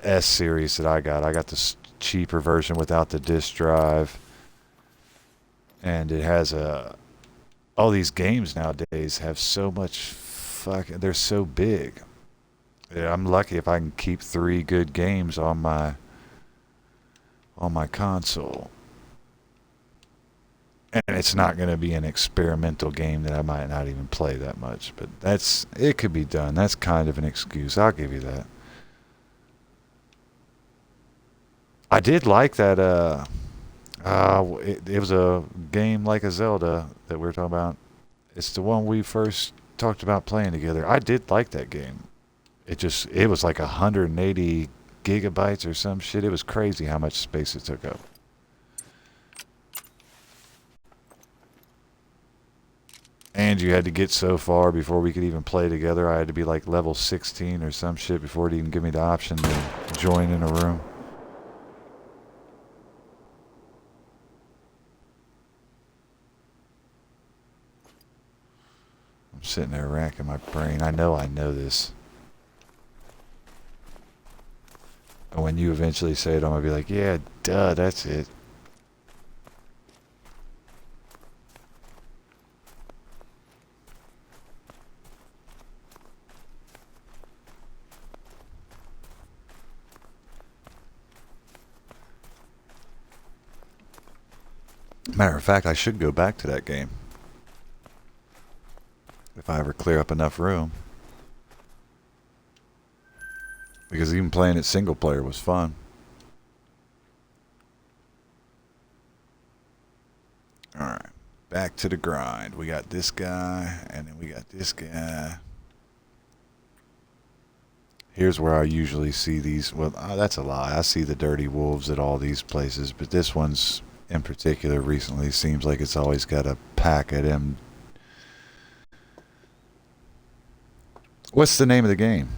S series that I got. I got the cheaper version without the disk drive, and it has all these games nowadays have so much they're so big. Yeah, I'm lucky if I can keep 3 good games on my console. And it's not going to be an experimental game that I might not even play that much. But it could be done. That's kind of an excuse. I'll give you that. I did like that. It was a game like a Zelda that we were talking about. It's the one we first talked about playing together. I did like that game. It was like 180 gigabytes or some shit. It was crazy how much space it took up. And you had to get so far before we could even play together. I had to be like level 16 or some shit before it even give me the option to join in a room. I'm sitting there racking my brain. I know this. And when you eventually say it, I'm going to be like, yeah, duh, that's it. Matter of fact, I should go back to that game. If I ever clear up enough room. Because even playing it single player was fun. Alright. Back to the grind. We got this guy, and then we got this guy. Here's where I usually see these. Well, that's a lie. I see the dirty wolves at all these places, but this one's in particular recently seems like it's always got a pack of them. What's the name of the game?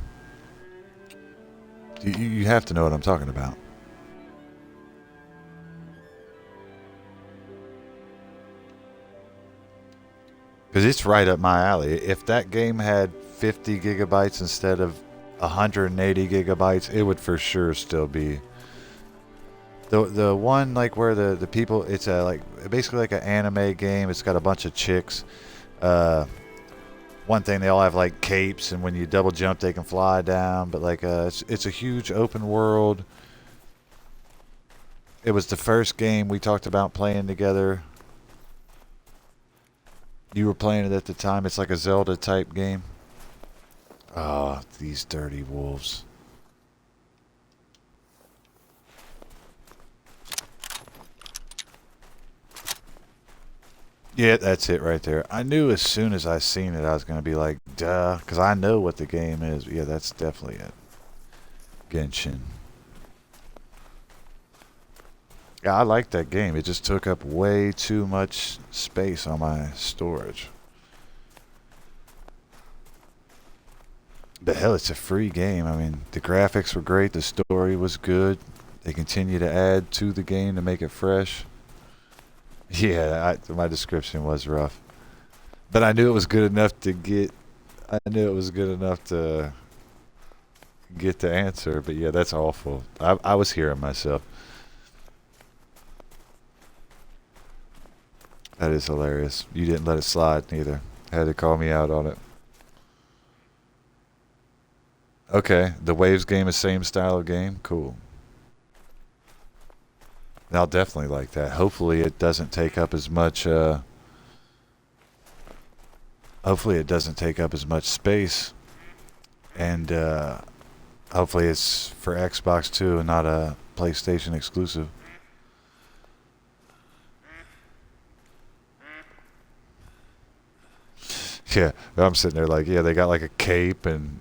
You have to know what I'm talking about. Because it's right up my alley. If that game had 50 gigabytes instead of 180 gigabytes, it would for sure still be. The one like where the people, it's basically like an anime game. It's got a bunch of chicks. One thing, they all have like capes, and when you double jump they can fly down, but like it's a huge open world. It was the first game we talked about playing together. You were playing it at the time. It's like a Zelda type game. Oh, these dirty wolves. Yeah, that's it right there. I knew as soon as I seen it I was going to be like, duh, because I know what the game is. Yeah, that's definitely it. Genshin. Yeah, I like that game. It just took up way too much space on my storage. But hell, it's a free game. I mean, the graphics were great. The story was good. They continue to add to the game to make it fresh. Yeah, my description was rough. But I knew it was good enough to get... I knew it was good enough to get the answer. But yeah, that's awful. I was hearing myself. That is hilarious. You didn't let it slide neither. Had to call me out on it. Okay, the Waves game is same style of game. Cool. I'll definitely like that. Hopefully it doesn't take up as much. Hopefully it doesn't take up as much space, and hopefully it's for Xbox too and not a PlayStation exclusive. Yeah, I'm sitting there like, yeah, they got like a cape and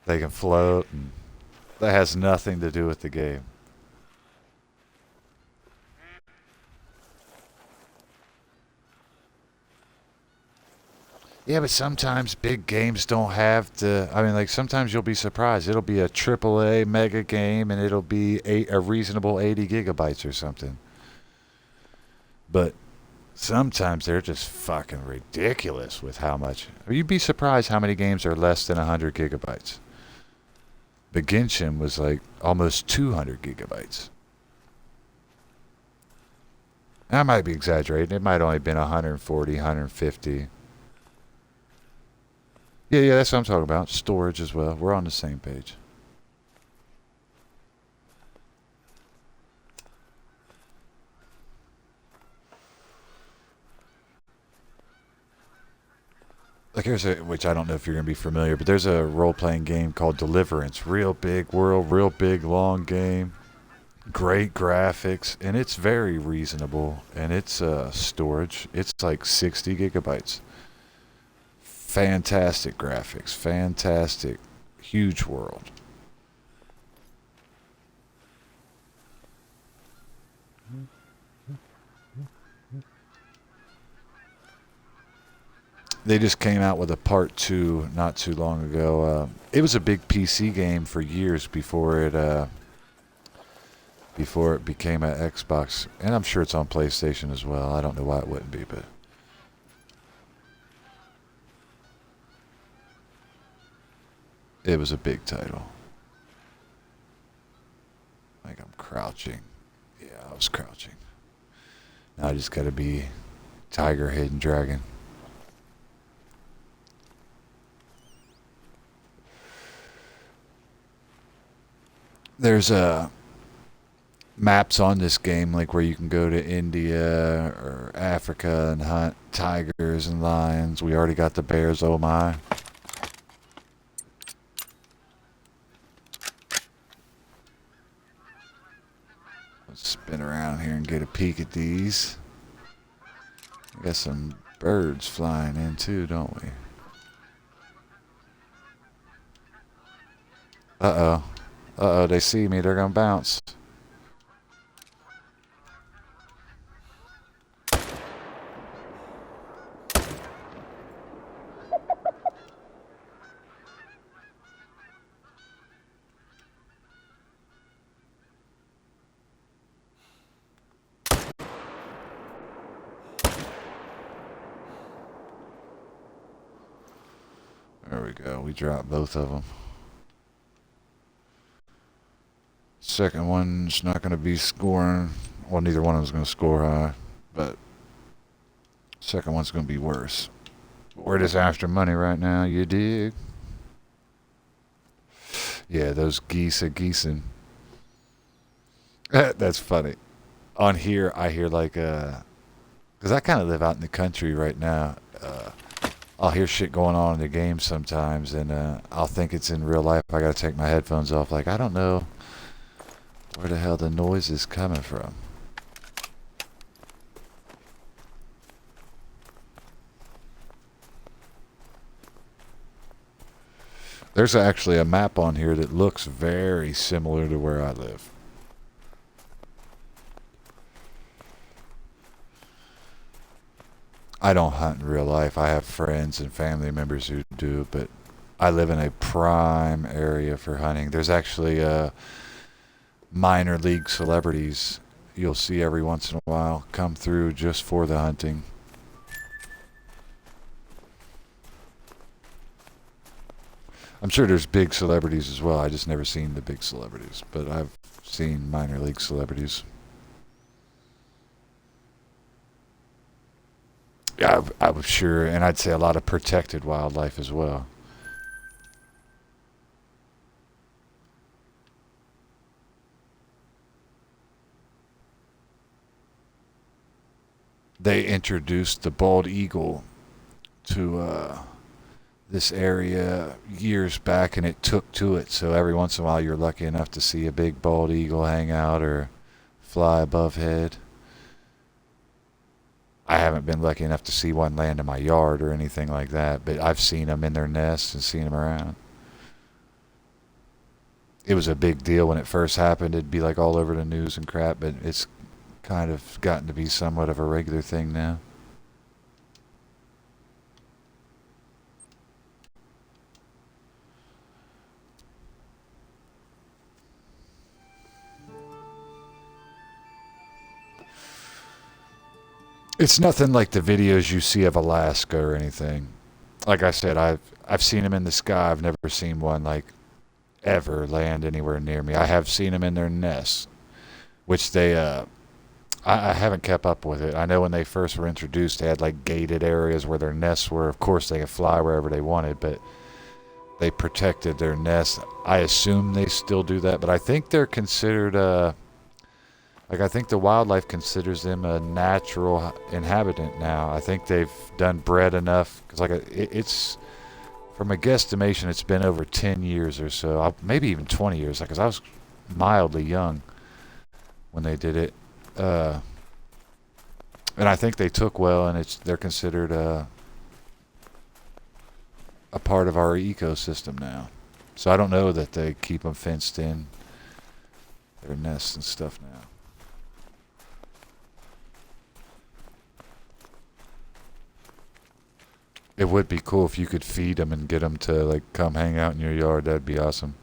they can float, and that has nothing to do with the game. Yeah, but sometimes big games don't have the. I mean, like sometimes you'll be surprised. It'll be a AAA mega game, and it'll be a reasonable 80 gigabytes or something. But sometimes they're just fucking ridiculous with how much. You'd be surprised how many games are less than 100 gigabytes. But Genshin was like almost 200 gigabytes. I might be exaggerating. It might only been 140, 150. Yeah, that's what I'm talking about. Storage as well. We're on the same page. Like here's which I don't know if you're gonna be familiar, but there's a role-playing game called Deliverance. Real big world, real big long game. Great graphics, and it's very reasonable. And it's storage. It's like 60 gigabytes. Fantastic graphics, fantastic, huge world. They just came out with a part 2 not too long ago. It was a big PC game for years before it became an Xbox, and I'm sure it's on PlayStation as well. I don't know why it wouldn't be, but it was a big title. Like I'm crouching. Yeah, I was crouching. Now I just gotta be Tiger, Hidden Dragon. There's maps on this game like where you can go to India or Africa and hunt tigers and lions. We already got the bears, oh my. Let's spin around here and get a peek at these. We got some birds flying in too, don't we? Uh-oh. Uh-oh, they see me. They're gonna bounce. There we go. We dropped both of them. Second one's not going to be scoring. Well, neither one of them's going to score high, but second one's going to be worse. We're just after money right now, you dig? Yeah, those geese are geesing. That's funny. On here, I hear like, because I kind of live out in the country right now. I'll hear shit going on in the game sometimes, and I'll think it's in real life. I got to take my headphones off. Like, I don't know where the hell the noise is coming from. There's actually a map on here that looks very similar to where I live. I don't hunt in real life. I have friends and family members who do, but I live in a prime area for hunting. There's actually minor league celebrities you'll see every once in a while come through just for the hunting. I'm sure there's big celebrities as well. I just never seen the big celebrities, but I've seen minor league celebrities. I was sure, and I'd say a lot of protected wildlife as well. They introduced the bald eagle to this area years back, and it took to it. So every once in a while, you're lucky enough to see a big bald eagle hang out or fly above head. I haven't been lucky enough to see one land in my yard or anything like that, but I've seen them in their nests and seen them around. It was a big deal when it first happened. It'd be like all over the news and crap, but it's kind of gotten to be somewhat of a regular thing now. It's nothing like the videos you see of Alaska or anything. Like I said, I've seen them in the sky. I've never seen one like ever land anywhere near me. I have seen them in their nests, which I haven't kept up with it. I know when they first were introduced, they had like gated areas where their nests were. Of course, they could fly wherever they wanted, but they protected their nests. I assume they still do that, but I think they're considered like I think the wildlife considers them a natural inhabitant now. I think they've done bred enough because it's from a guesstimation, it's been over 10 years or so, maybe even 20 years, because I was mildly young when they did it. And I think they took well, and they're considered a part of our ecosystem now. So I don't know that they keep them fenced in, their nests and stuff now. It would be cool if you could feed them and get them to like come hang out in your yard. That'd be awesome.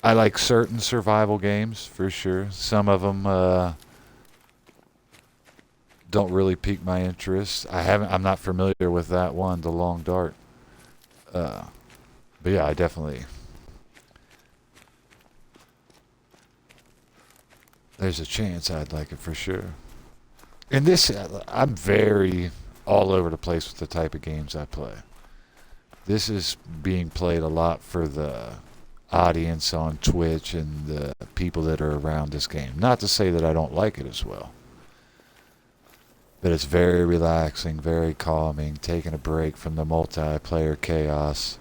I like certain survival games for sure. Some of them don't really pique my interest. I'm not familiar with that one, The Long Dark. Uh, but yeah, I definitely. There's a chance I'd like it for sure. And this, I'm very all over the place with the type of games I play. This is being played a lot for the audience on Twitch and the people that are around this game. Not to say that I don't like it as well, but it's very relaxing, very calming, taking a break from the multiplayer chaos.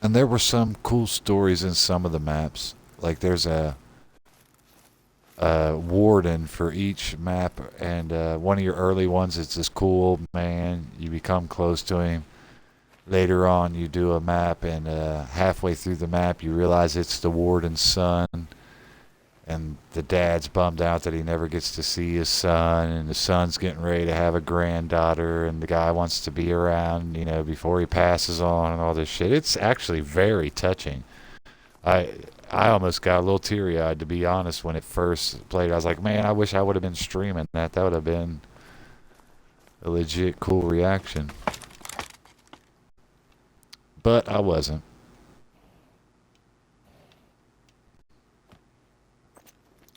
And there were some cool stories in some of the maps. Like there's a warden for each map, and one of your early ones is this cool old man. You become close to him. Later on, you do a map, and halfway through the map, you realize it's the warden's son. And the dad's bummed out that he never gets to see his son, and the son's getting ready to have a granddaughter, and the guy wants to be around, before he passes on and all this shit. It's actually very touching. I I almost got a little teary-eyed, to be honest, when it first played. I was like, man, I wish I would have been streaming that. That would have been a legit cool reaction. But I wasn't.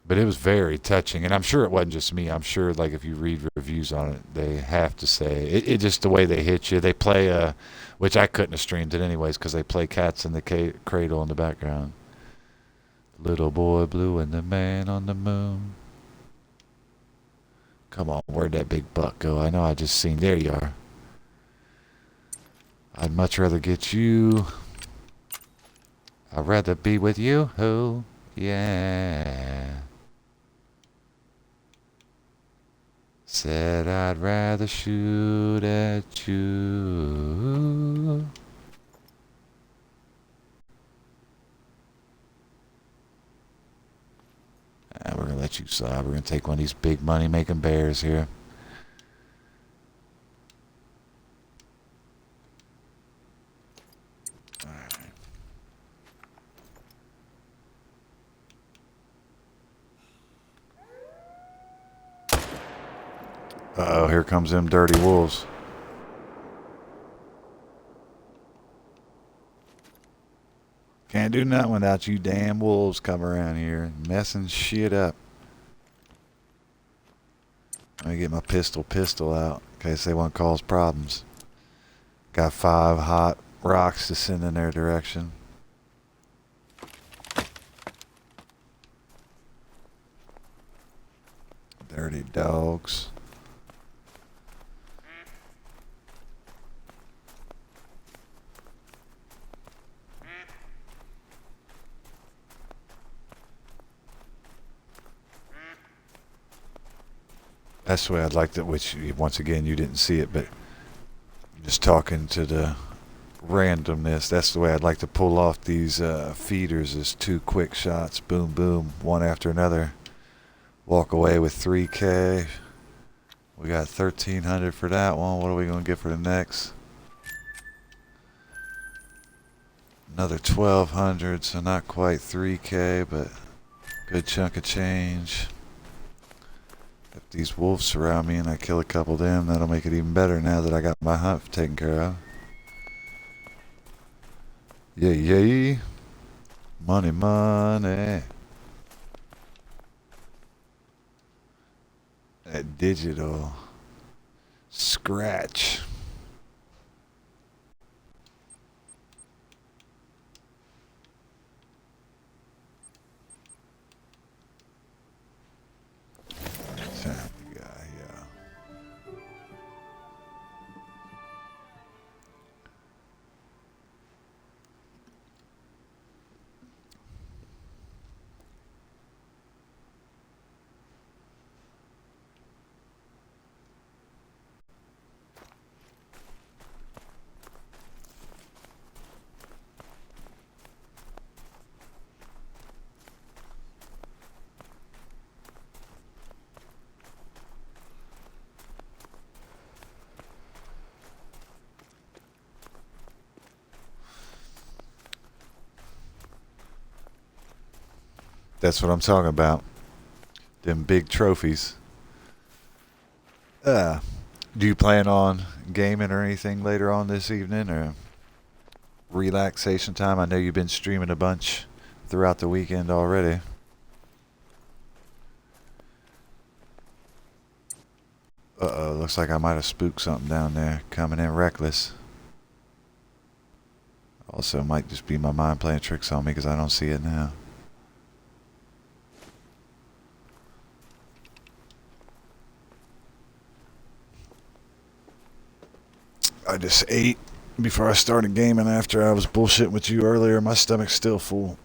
But it was very touching, and I'm sure it wasn't just me. I'm sure, like, if you read reviews on it, they have to say it just the way they hit you. They play which I couldn't have streamed it anyways because they play Cats in the Cradle in the background. Little boy blue and the man on the moon. Come on, where'd that big buck go? I know I just seen. There you are. I'd much rather get you. I'd rather be with you. Oh, yeah. Said I'd rather shoot at you. We're going to let you slide. We're going to take one of these big money-making bears here. All right. Uh-oh, here comes them dirty wolves. Can't do nothing without you damn wolves coming around here messing shit up. Let me get my pistol out in case they want to cause problems. Got 5 hot rocks to send in their direction. Dirty dogs. That's the way I'd like to, which once again you didn't see it, but just talking to the randomness, that's the way I'd like to pull off these feeders is 2 quick shots, boom boom, one after another. Walk away with 3K. We got 1,300 for that one. What are we going to get for the next? Another 1,200, so not quite 3K, but good chunk of change. If these wolves surround me and I kill a couple of them, that'll make it even better now that I got my hunt taken care of. Yay, yay. Money, money. That digital scratch. That's what I'm talking about. Them big trophies. Do you plan on gaming or anything later on this evening, or relaxation time? I know you've been streaming a bunch throughout the weekend already. Uh-oh, looks like I might have spooked something down there. Coming in reckless. Also, might just be my mind playing tricks on me because I don't see it now. I just ate before I started gaming after I was bullshitting with you earlier. My stomach's still full.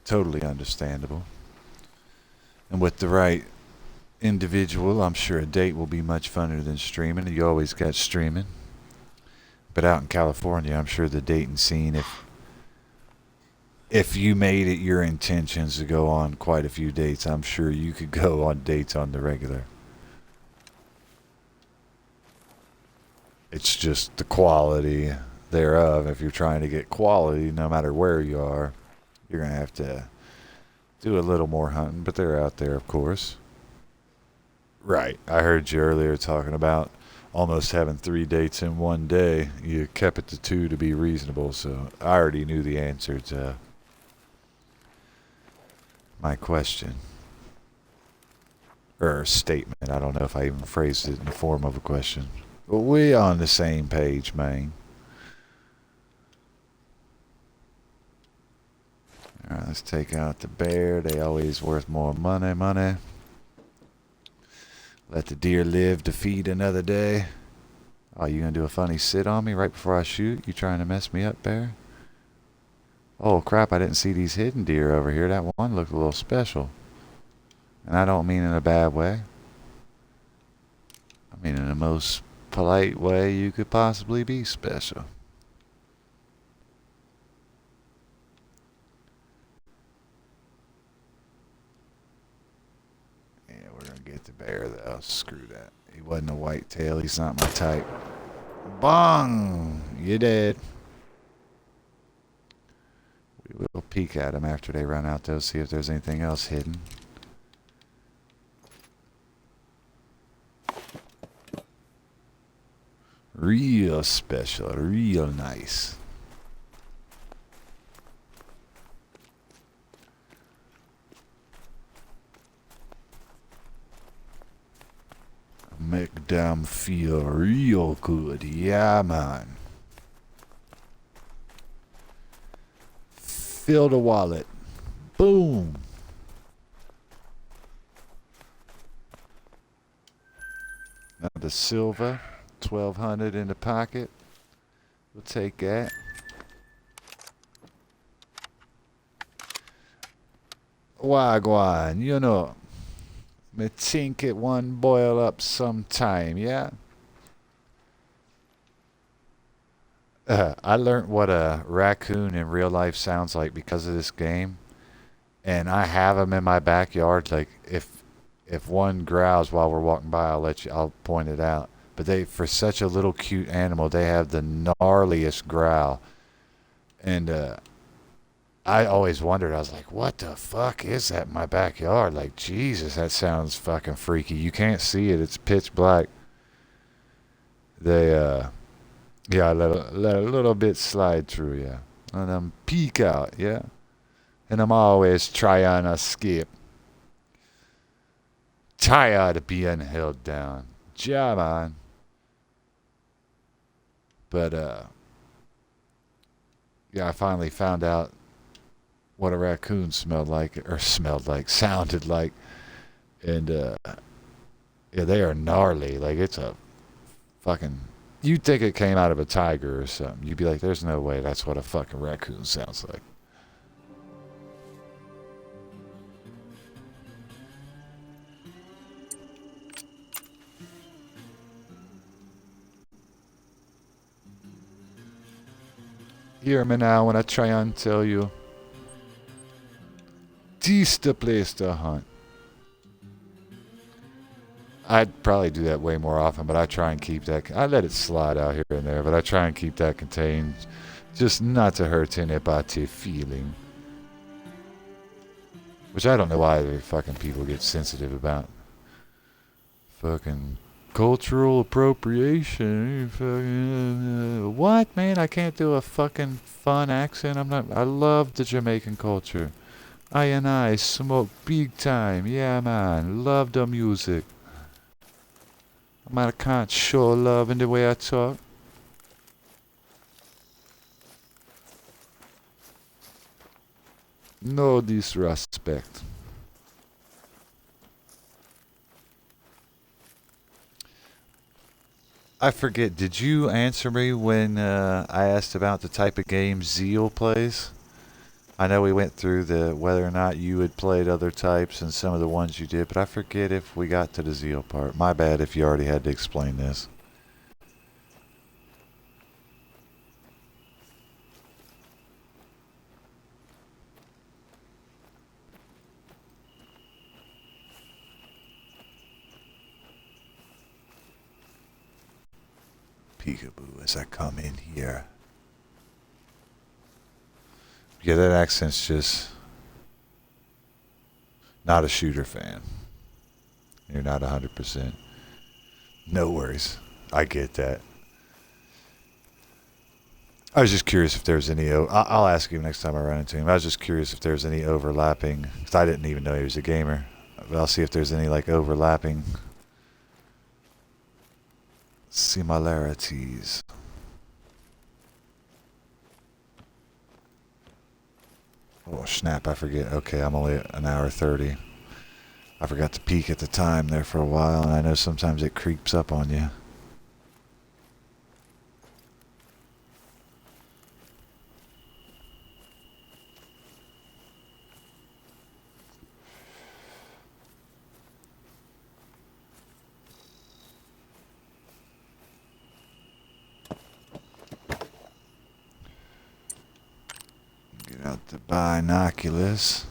Totally understandable. And with the right individual, I'm sure a date will be much funner than streaming. You always got streaming. But out in California, I'm sure the dating scene, if you made it your intentions to go on quite a few dates, I'm sure you could go on dates on the regular. It's just the quality thereof. If you're trying to get quality, no matter where you are, you're going to have to do a little more hunting, but they're out there, of course. Right. I heard you earlier talking about almost having 3 dates in one day. You kept it to 2 to be reasonable, so I already knew the answer to my question. Or statement. I don't know if I even phrased it in the form of a question. But we on the same page, man. Alright, let's take out the bear. They always worth more money. Let the deer live to feed another day. Oh, you gonna do a funny sit on me right before I shoot? You trying to mess me up, bear? Oh crap, I didn't see these hidden deer over here. That one looked a little special. And I don't mean in a bad way. I mean in the most polite way you could possibly be special. Yeah, we're gonna get the bear though. Screw that. He wasn't a whitetail. He's not my type. Bong! You dead. We will peek at him after they run out though, see if there's anything else hidden. Real special, real nice. Make them feel real good, yeah, man. Fill the wallet. Boom. Now the silver, 1200 in the pocket. We'll take that. Wagwan, you know, me think it one boil up sometime, yeah? I learned what a raccoon in real life sounds like because of this game, and I have them in my backyard. Like if one growls while we're walking by, I'll point it out. But they, for such a little cute animal, they have the gnarliest growl, and I always wondered. I was like, what the fuck is that in my backyard? Like, Jesus, that sounds fucking freaky. You can't see it; it's pitch black. They Yeah, let a little bit slide through, yeah. And then peek out, yeah. And I'm always trying to skip. Tired of being held down. Yeah, man. But, yeah, I finally found out what a raccoon sounded like. And, yeah, they are gnarly. Like, it's a fucking... You'd think it came out of a tiger or something. You'd be like, there's no way that's what a fucking raccoon sounds like. Hear me now when I try and tell you. This the place to hunt. I'd probably do that way more often, but I try and keep that. I let it slide out here and there, but I try and keep that contained, just not to hurt anybody's feeling. Which I don't know why the fucking people get sensitive about. Fucking cultural appropriation. Fucking, what, man? I can't do a fucking fun accent. I love the Jamaican culture. I smoke big time. Yeah, man. Love the music. I can't show love in the way I talk. No disrespect. I forget, did you answer me when I asked about the type of game Zeal plays? I know we went through the whether or not you had played other types and some of the ones you did, but I forget if we got to the Zeal part. My bad if you already had to explain this. Peekaboo as I come in here. Yeah, that accent's just not a shooter fan. You're not 100%. No worries. I get that. I was just curious if there's any... I'll ask you next time I run into him. I was just curious if there's any overlapping... Because I didn't even know he was a gamer. But I'll see if there's any, like, overlapping... similarities. Oh, snap, I forget. Okay, I'm only at an hour 30. I forgot to peek at the time there for a while, and I know sometimes it creeps up on you. Get out the binoculars.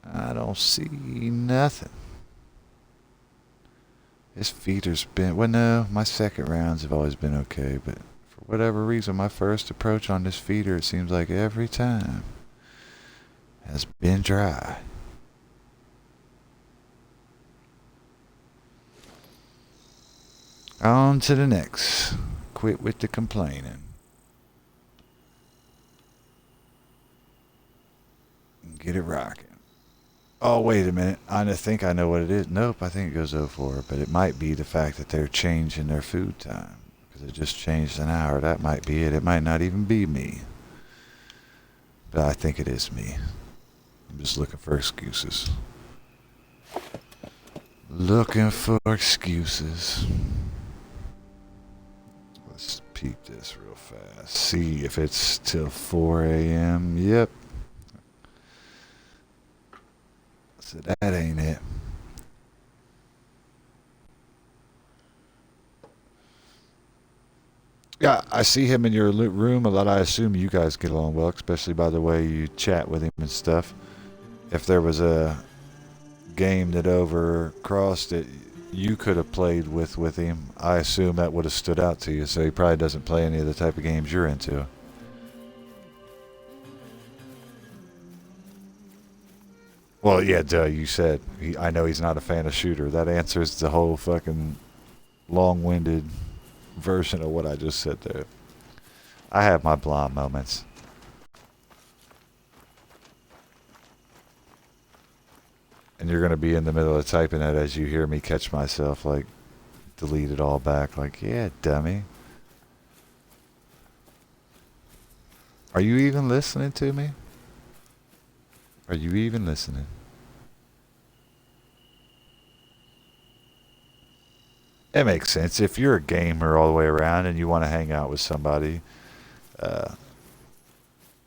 I don't see nothing. This feeder's been... Well, no, my second rounds have always been okay, but for whatever reason, my first approach on this feeder, it seems like every time has been dry. On to the next. Quit with the complaining. Get it rocking. Oh, wait a minute. I think I know what it is. Nope, I think it goes 04. But it might be the fact that they're changing their food time. Because it just changed an hour. That might be it. It might not even be me. But I think it is me. I'm just looking for excuses. Looking for excuses. Let's peep this real fast. See if it's till 4 a.m. Yep. So that ain't it. Yeah, I see him in your room a lot. I assume you guys get along well, especially by the way you chat with him and stuff. If there was a game that overcrossed it, you could have played with him. I assume that would have stood out to you, so he probably doesn't play any of the type of games you're into. Well, yeah, duh, you said. I know he's not a fan of shooter. That answers the whole fucking long-winded version of what I just said there. I have my blind moments. And you're going to be in the middle of typing it as you hear me catch myself, like, delete it all back. Like, yeah, dummy. Are you even listening to me? Are you even listening? It makes sense. If you're a gamer all the way around and you want to hang out with somebody, uh,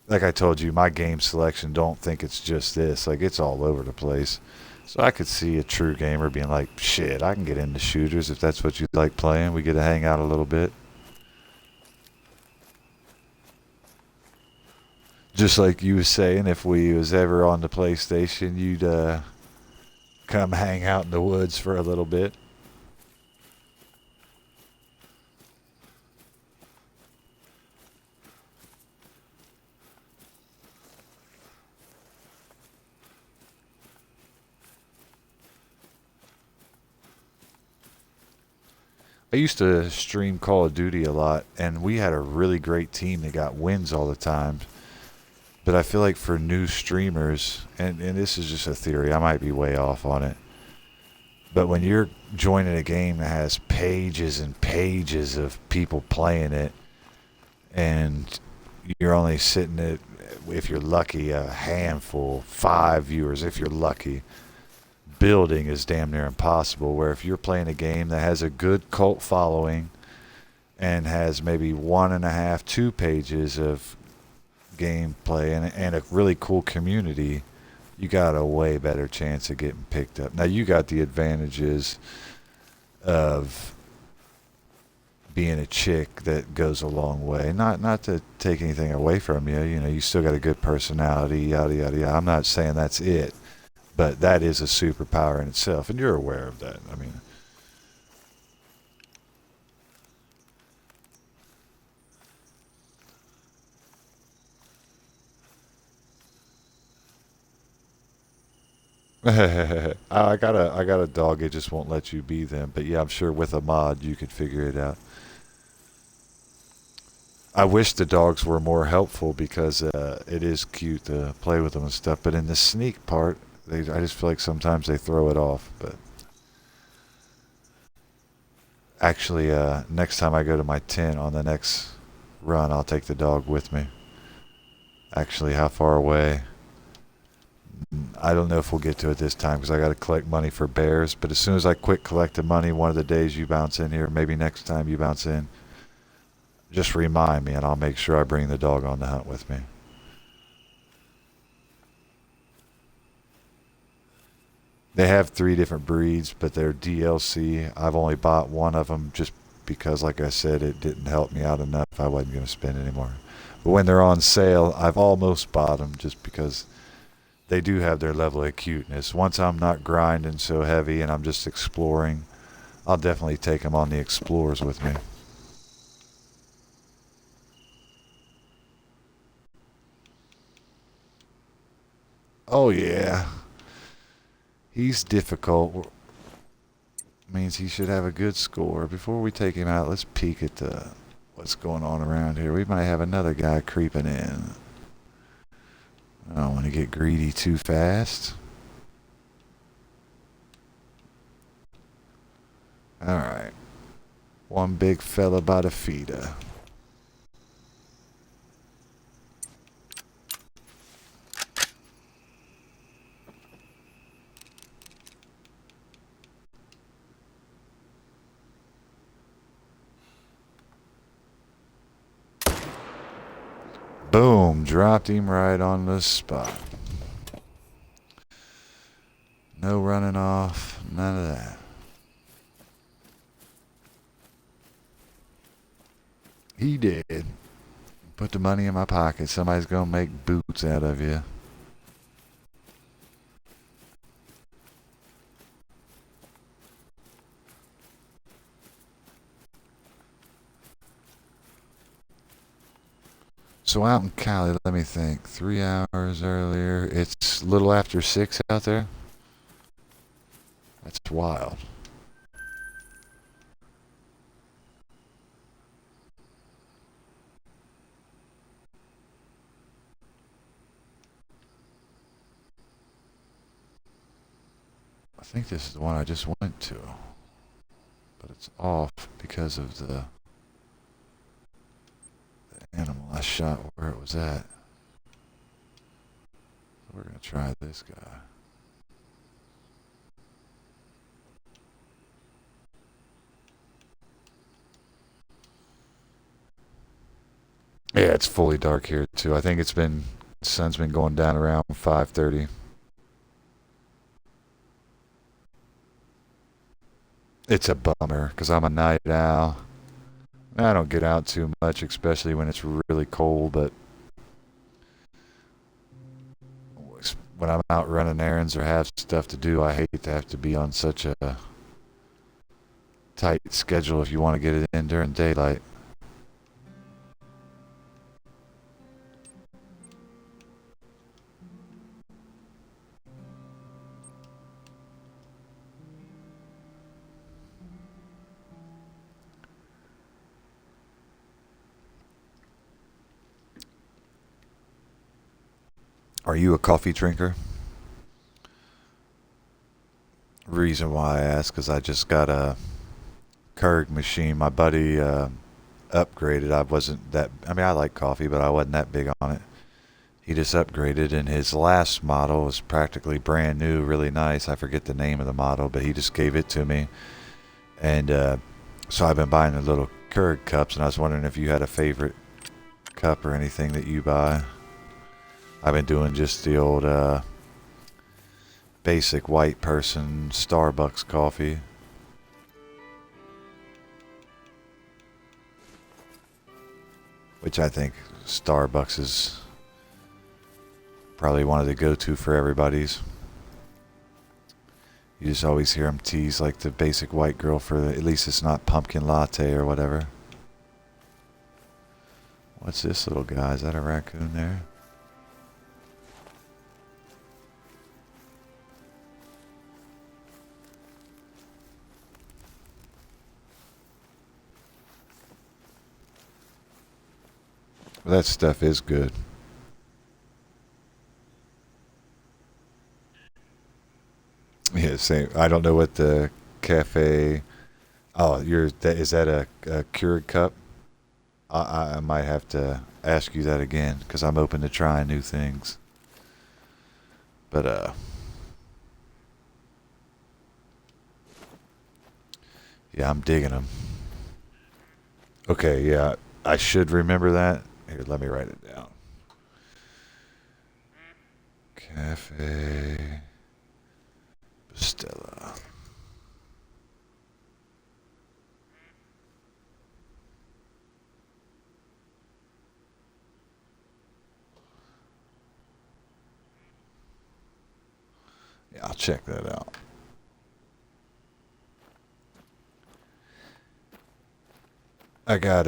like I told you, my game selection, don't think it's just this. Like, it's all over the place. So I could see a true gamer being like, shit, I can get into shooters if that's what you like playing. We get to hang out a little bit. Just like you was saying, if we was ever on the PlayStation, you'd come hang out in the woods for a little bit. I used to stream Call of Duty a lot, and we had a really great team that got wins all the time. But I feel like for new streamers, and this is just a theory, I might be way off on it. But when you're joining a game that has pages and pages of people playing it, and you're only sitting at, if you're lucky, a handful, 5 viewers, if you're lucky, building is damn near impossible. Where if you're playing a game that has a good cult following and has maybe 1.5, 2 pages of gameplay and a really cool community, you got a way better chance of getting picked up. Now you got the advantages of being a chick that goes a long way. Not to take anything away from you. You know, you still got a good personality, yada yada yada. I'm not saying that's it, but that is a superpower in itself, and you're aware of that. I mean, I got a dog. It just won't let you be them. But yeah, I'm sure with a mod you could figure it out. I wish the dogs were more helpful because it is cute to play with them and stuff. But in the sneak part, I just feel like sometimes they throw it off. But actually, next time I go to my tent on the next run, I'll take the dog with me. Actually, how far away? I don't know if we'll get to it this time because I got to collect money for bears. But as soon as I quit collecting money, one of the days you bounce in here, maybe next time you bounce in, just remind me and I'll make sure I bring the dog on the hunt with me. They have 3 different breeds, but they're DLC. I've only bought one of them just because, like I said, it didn't help me out enough. I wasn't going to spend anymore. But when they're on sale, I've almost bought them just because they do have their level of cuteness. Once I'm not grinding so heavy and I'm just exploring, I'll definitely take them on the explores with me. Oh, yeah. He's difficult. Means he should have a good score. Before we take him out, let's peek at what's going on around here. We might have another guy creeping in. I don't want to get greedy too fast. Alright. One big fella by the feeder. Boom, dropped him right on the spot. No running off, none of that. He did. Put the money in my pocket. Somebody's gonna make boots out of you. So out in Cali, let me think. 3 hours earlier. It's a little after 6 out there. That's wild. I think this is the one I just went to. But it's off because of the animal I shot where it was at. So we're going to try this guy. Yeah, it's fully dark here too. I think the sun's been going down around 5:30. It's a bummer because I'm a night owl. I don't get out too much, especially when it's really cold, but when I'm out running errands or have stuff to do, I hate to have to be on such a tight schedule if you want to get it in during daylight. Are you a coffee drinker? Reason why I ask is I just got a Keurig machine. My buddy upgraded. I like coffee, but I wasn't that big on it. He just upgraded, and his last model was practically brand new, really nice. I forget the name of the model, but he just gave it to me. And so I've been buying the little Keurig cups, and I was wondering if you had a favorite cup or anything that you buy. I've been doing just the old basic white person Starbucks coffee. Which I think Starbucks is probably one of the go-to for everybody's. You just always hear them tease like the basic white girl at least it's not pumpkin latte or whatever. What's this little guy? Is that a raccoon there? That stuff is good. Yeah, same. I don't know what the cafe. Oh, is that a Keurig cup? I might have to ask you that again because I'm open to trying new things. But yeah, I'm digging them. Okay, yeah, I should remember that. Here, let me write it down. Cafe Stella. Yeah, I'll check that out. I got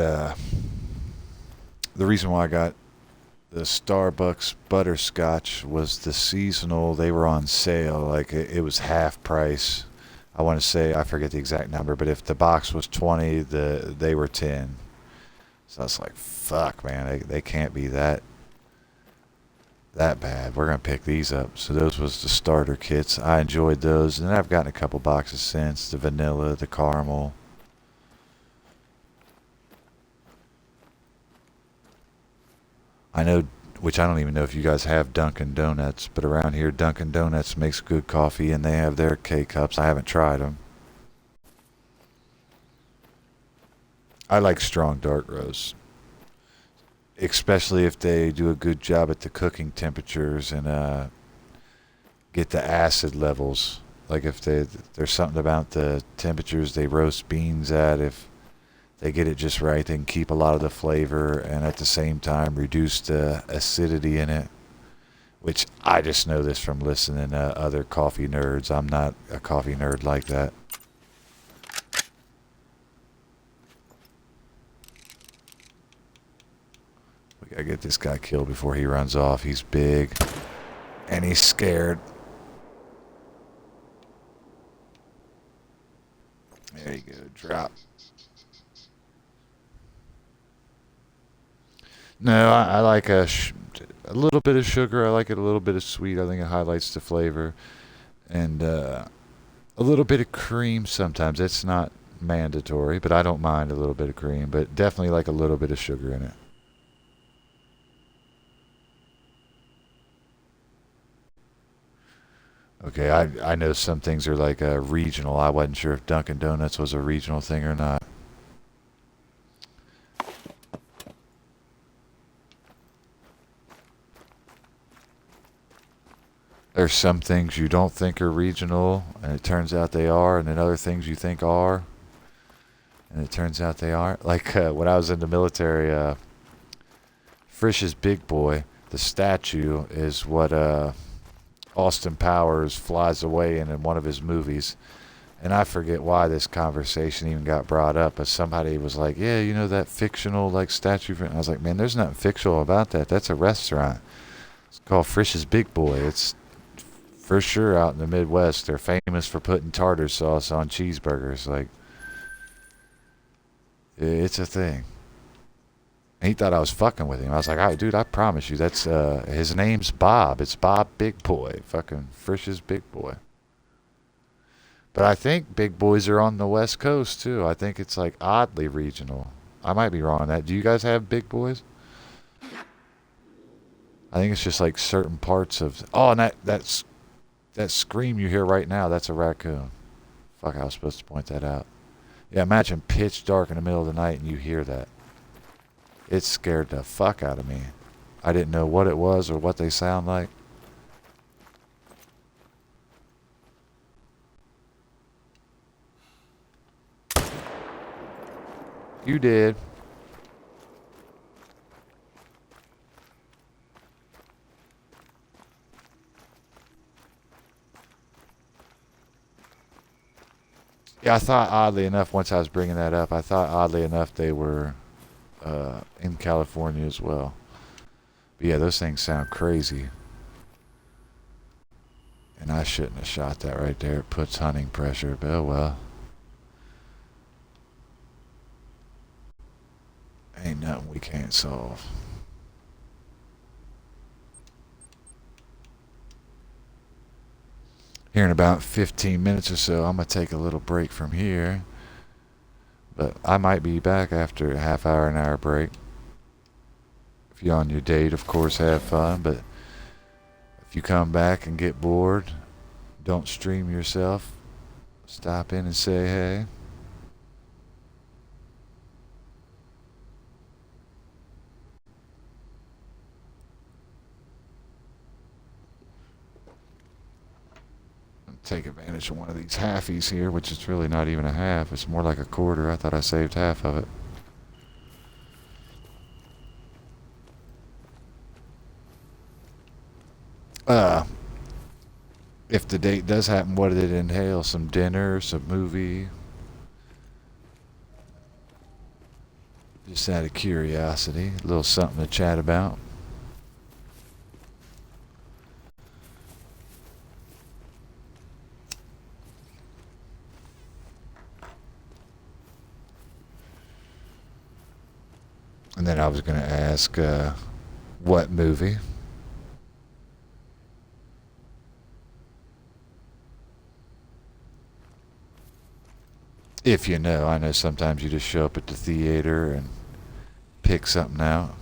the reason why I got the Starbucks butterscotch was the seasonal. They were on sale. Like it was half price. I want to say, I forget the exact number, but if the box was 20, they were 10. So I was like, fuck, man, they can't be that bad. We're gonna pick these up. So those was the starter kits. I enjoyed those, and I've gotten a couple boxes since. The vanilla, the caramel. I know, which I don't even know if you guys have Dunkin' Donuts, but around here Dunkin' Donuts makes good coffee, and they have their K-Cups. I haven't tried them. I like strong dark roast, especially if they do a good job at the cooking temperatures and get the acid levels. Like if there's something about the temperatures they roast beans at, if they get it just right, they can keep a lot of the flavor and at the same time reduce the acidity in it. Which I just know this from listening to other coffee nerds. I'm not a coffee nerd like that. We gotta get this guy killed before he runs off. He's big and he's scared. There you go, drop. No, I like a little bit of sugar. I like it a little bit of sweet. I think it highlights the flavor. And a little bit of cream sometimes. It's not mandatory, but I don't mind a little bit of cream. But definitely like a little bit of sugar in it. Okay, I know some things are like regional. I wasn't sure if Dunkin' Donuts was a regional thing or not. There's some things you don't think are regional, and it turns out they are, and then other things you think are, and it turns out they aren't. Like when I was in the military, Frisch's Big Boy, the statue, is what Austin Powers flies away in one of his movies. And I forget why this conversation even got brought up, but somebody was like, yeah, you know that fictional like statue. And I was like, man, there's nothing fictional about that. That's a restaurant. It's called Frisch's Big Boy. It's for sure out in the Midwest. They're famous for putting tartar sauce on cheeseburgers. Like, it's a thing. And he thought I was fucking with him. I was like, "Oh, dude, I promise you, that's his name's Bob. It's Bob Big Boy. Fucking Frisch's Big Boy." But I think Big Boys are on the West Coast too. I think it's like oddly regional. I might be wrong on that. Do you guys have Big Boys? I think it's just like certain parts of. Oh, and that scream you hear right now, that's a raccoon. Fuck, I was supposed to point that out. Yeah, imagine pitch dark in the middle of the night and you hear that. It scared the fuck out of me. I didn't know what it was or what they sound like. You did. Yeah, I thought oddly enough, once I was bringing that up, I thought oddly enough they were in California as well. But yeah, those things sound crazy. And I shouldn't have shot that right there. It puts hunting pressure, but oh well. Ain't nothing we can't solve. Here in about 15 minutes or so, I'm going to take a little break from here. But I might be back after a half hour, an hour break. If you're on your date, of course, have fun. But if you come back and get bored, don't stream yourself. Stop in and say hey. Take advantage of one of these halfies here, which is really not even a half. It's more like a quarter. I thought I saved half of it. If the date does happen, what did it entail? Some dinner, some movie? Just out of curiosity, a little something to chat about. And then I was going to ask, what movie? If you know, I know sometimes you just show up at the theater and pick something out.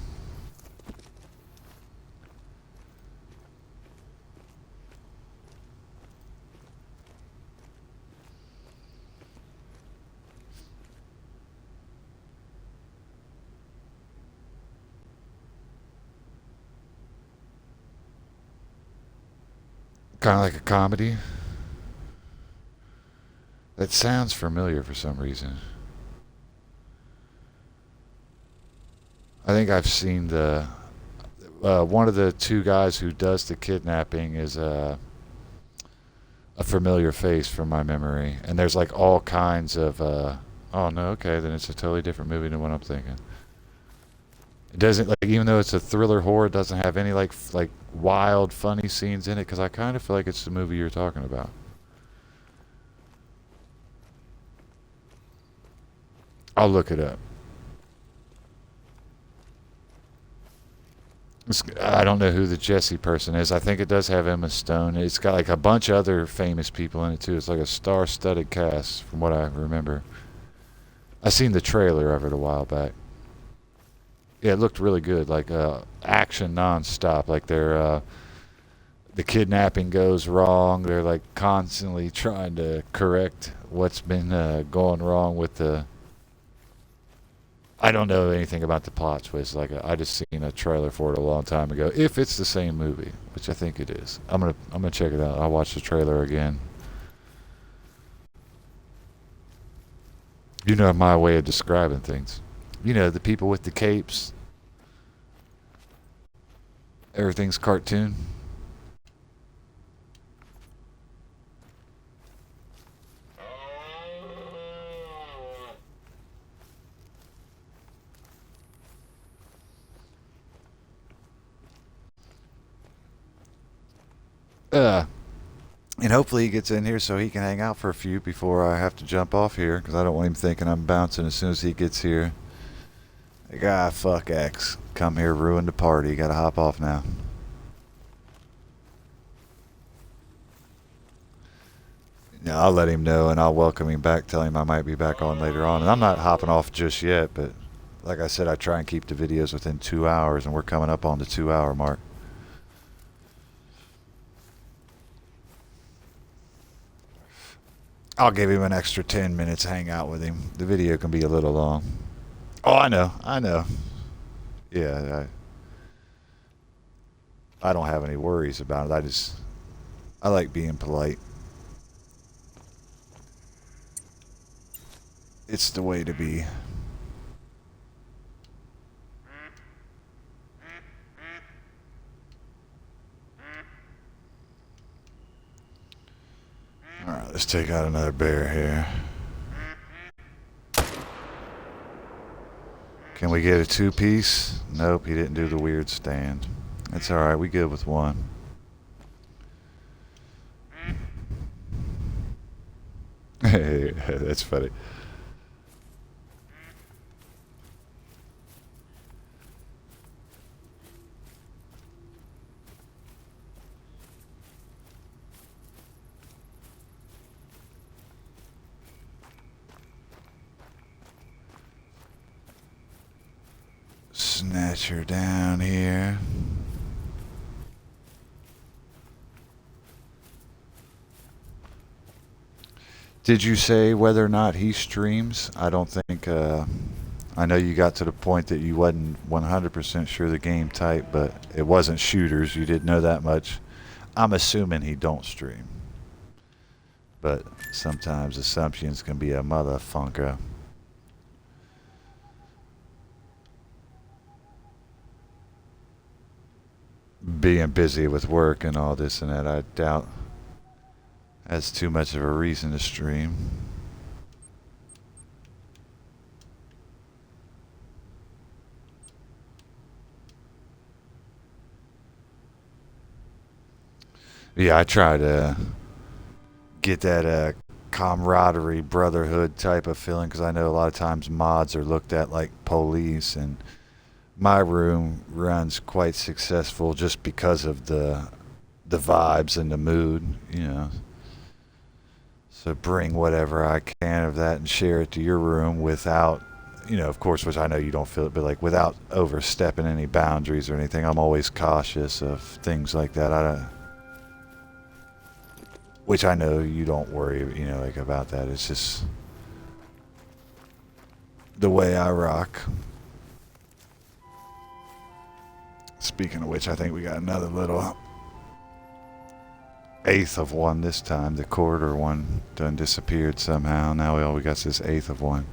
Kind of like a comedy. That sounds familiar for some reason. I think I've seen the one of the two guys who does the kidnapping is a familiar face from my memory, and there's like all kinds of. Oh no, okay, then it's a totally different movie than what I'm thinking. It doesn't like even though it's a thriller horror, it doesn't have any like wild funny scenes in it because I kind of feel like it's the movie you're talking about. I'll look it up. I don't know who the Jesse person is. I think it does have Emma Stone. It's got like a bunch of other famous people in it too. It's like a star-studded cast from what I remember. I seen the trailer of it a while back. Yeah, it looked really good. Like action nonstop. Like the kidnapping goes wrong. They're like constantly trying to correct what's been going wrong with the. I don't know anything about the plot twist. Like I just seen a trailer for it a long time ago. If it's the same movie, which I think it is, I'm gonna check it out. I'll watch the trailer again. You know my way of describing things. You know the people with the capes. Everything's cartoon. Uh, and hopefully he gets in here so he can hang out for a few before I have to jump off here because I don't want him thinking I'm bouncing as soon as he gets here. Like, fuck X. Come here, ruin the party. Gotta hop off now. Yeah, I'll let him know and I'll welcome him back, tell him I might be back on later on. And I'm not hopping off just yet, but like I said, I try and keep the videos within 2 hours, and we're coming up on the 2 hour mark. I'll give him an extra 10 minutes, hang out with him. The video can be a little long. Oh, I know. Yeah, I don't have any worries about it. I like being polite. It's the way to be. Alright, let's take out another bear here. Can we get a two-piece? Nope, he didn't do the weird stand. That's alright, we good with one. That's funny. Snatch her down here. Did you say whether or not he streams? I don't think, I know you got to the point that you wasn't 100% sure the game type, but it wasn't shooters. You didn't know that much. I'm assuming he don't stream. But sometimes assumptions can be a motherfunker. Being busy with work and all this and that, I doubt that's too much of a reason to stream. Yeah, I try to get that camaraderie, brotherhood type of feeling because I know a lot of times mods are looked at like police, and my room runs quite successful just because of the vibes and the mood, you know. So bring whatever I can of that and share it to your room without, you know, of course, which I know you don't feel it, but like without overstepping any boundaries or anything. I'm always cautious of things like that. I don't, which I know you don't worry, you know, like about that. It's just the way I rock. Speaking of which, I think we got another little eighth of one this time. The quarter one done disappeared somehow. Now we got this eighth of one.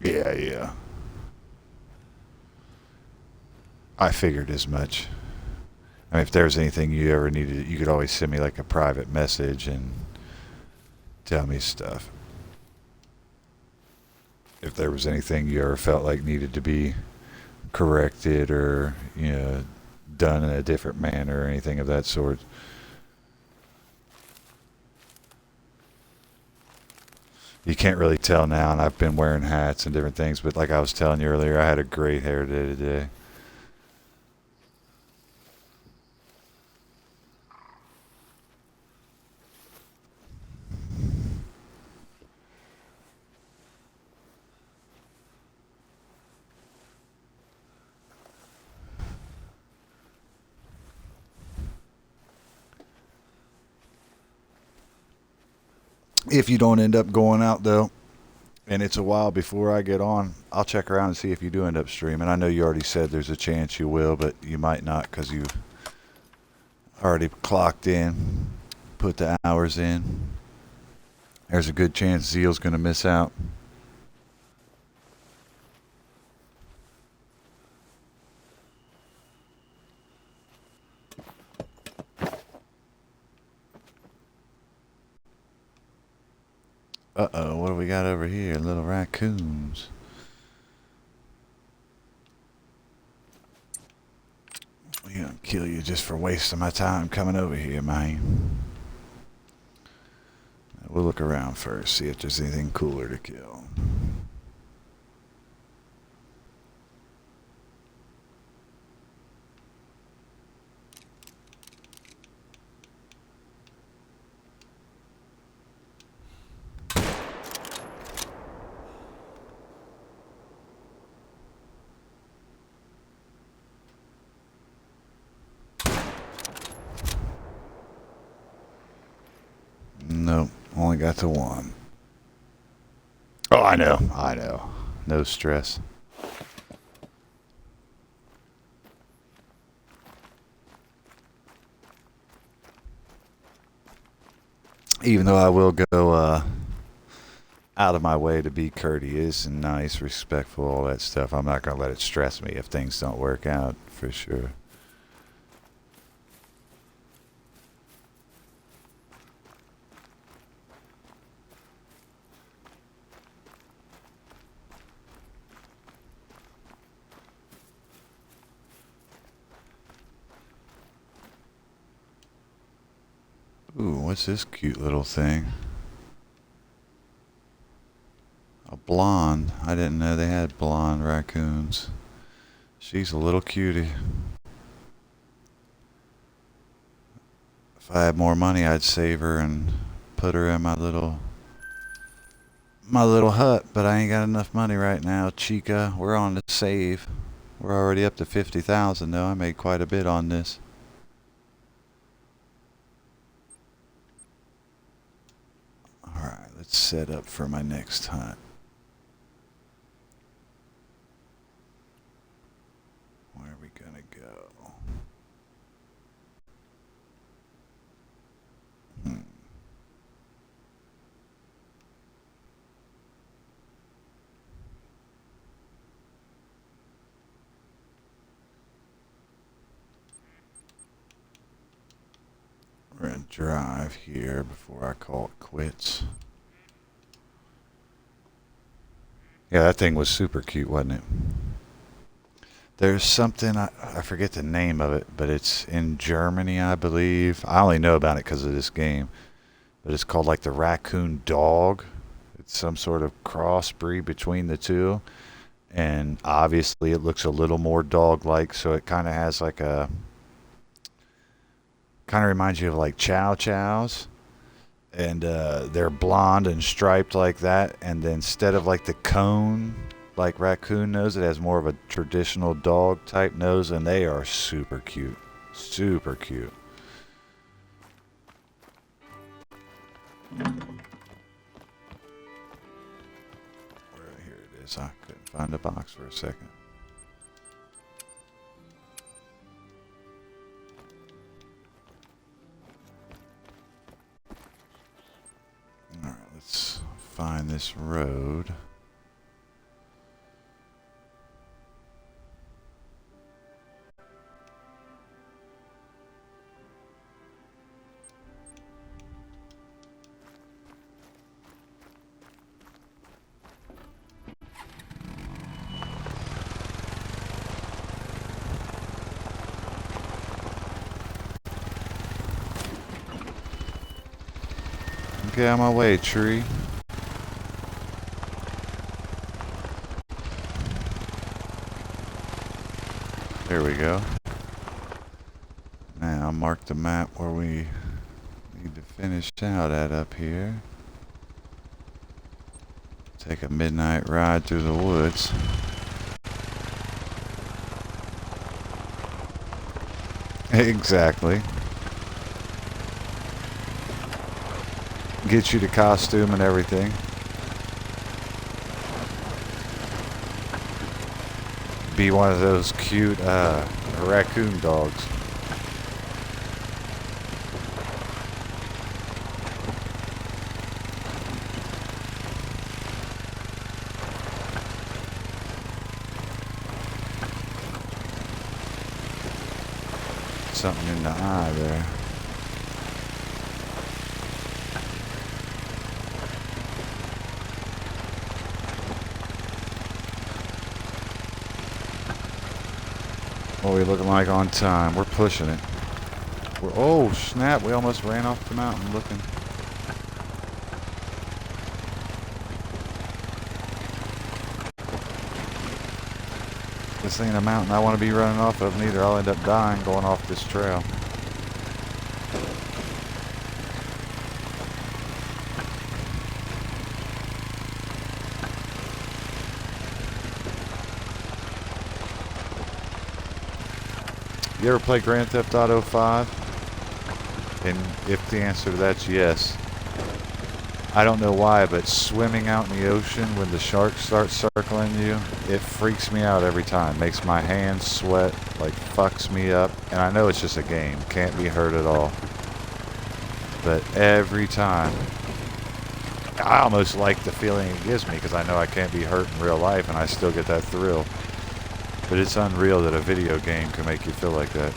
Yeah, yeah. I figured as much. I mean, if there's anything you ever needed, you could always send me like a private message and tell me stuff. If there was anything you ever felt like needed to be corrected or, you know, done in a different manner or anything of that sort. You can't really tell now, and I've been wearing hats and different things, but like I was telling you earlier, I had a great hair day today. If you don't end up going out, though, and it's a while before I get on, I'll check around and see if you do end up streaming. I know you already said there's a chance you will, but you might not because you've already clocked in, put the hours in. There's a good chance Zeal's going to miss out. Uh-oh, what do we got over here? Little raccoons. I'm gonna kill you just for wasting my time coming over here, man. We'll look around first, see if there's anything cooler to kill. Nope, only got the one. Oh, I know, I know. No stress. Even though I will go out of my way to be courteous and nice, respectful, all that stuff, I'm not going to let it stress me if things don't work out, for sure. Ooh, what's this cute little thing? A blonde. I didn't know they had blonde raccoons. She's a little cutie. If I had more money, I'd save her and put her in my little hut, but I ain't got enough money right now, Chica. We're on the save. We're already up to 50,000 though. I made quite a bit on this. Alright, let's set up for my next hunt. Where are we gonna go? Hmm. We're gonna drive here before I call it quits. Yeah, that thing was super cute, wasn't it? There's something, I forget the name of it, but it's in Germany, I believe. I only know about it because of this game. But it's called like the raccoon dog. It's some sort of crossbreed between the two. And obviously it looks a little more dog-like, so it kind of has like a, kind of reminds you of like Chow Chows. And they're blonde and striped like that. And then instead of like the cone, like raccoon nose, it has more of a traditional dog type nose, and they are super cute. Super cute. Here it is. I couldn't find a box for a second. Alright, let's find this road. Get out of my way, tree. There we go. Now mark the map where we need to finish out at up here. Take a midnight ride through the woods. Exactly. Get you the costume and everything. Be one of those cute raccoon dogs. Something in the eye there. What are we looking like on time? We're pushing it. Oh snap, we almost ran off the mountain looking. This ain't a mountain I want to be running off of neither. I'll end up dying going off this trail. You ever play Grand Theft Auto 5? And if the answer to that's yes, I don't know why, but swimming out in the ocean when the sharks start circling you, it freaks me out every time. Makes my hands sweat, like fucks me up. And I know it's just a game, can't be hurt at all. But every time, I almost like the feeling it gives me because I know I can't be hurt in real life and I still get that thrill. But it's unreal that a video game can make you feel like that.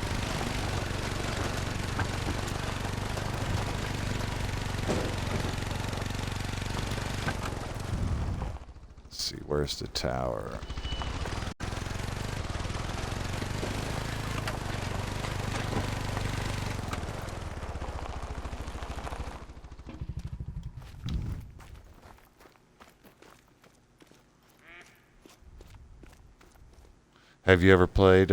Let's see, where's the tower? Have you ever played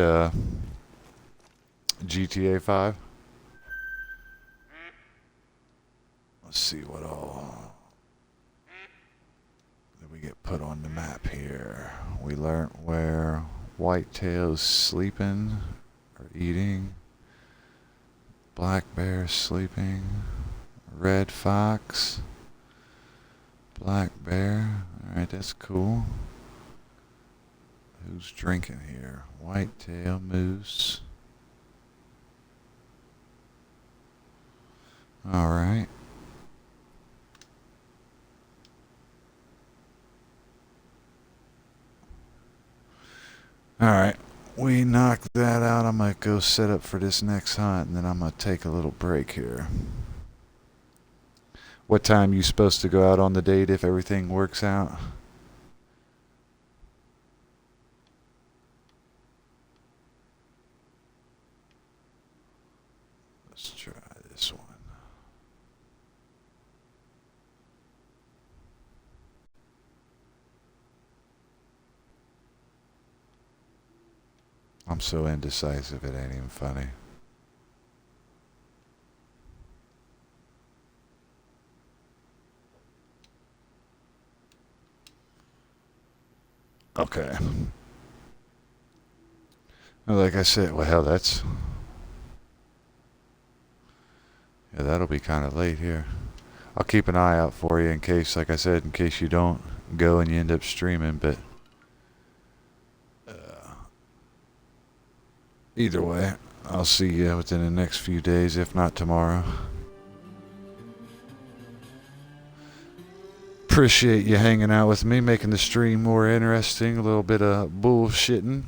GTA 5? Let's see what all did we get put on the map here. We learned where whitetail's sleeping or eating, black bear sleeping, red fox, black bear. Alright, that's cool. Who's drinking here? Whitetail, moose. Alright. Alright. We knocked that out. I'm going to go set up for this next hunt, and then I'm going to take a little break here. What time you supposed to go out on the date if everything works out? Let's try this one. I'm so indecisive, it ain't even funny. Okay. Like I said, well, hell, that's... Yeah, that'll be kind of late here. I'll keep an eye out for you in case, like I said, in case you don't go and you end up streaming, but... Either way, I'll see you within the next few days, if not tomorrow. Appreciate you hanging out with me, making the stream more interesting, a little bit of bullshitting.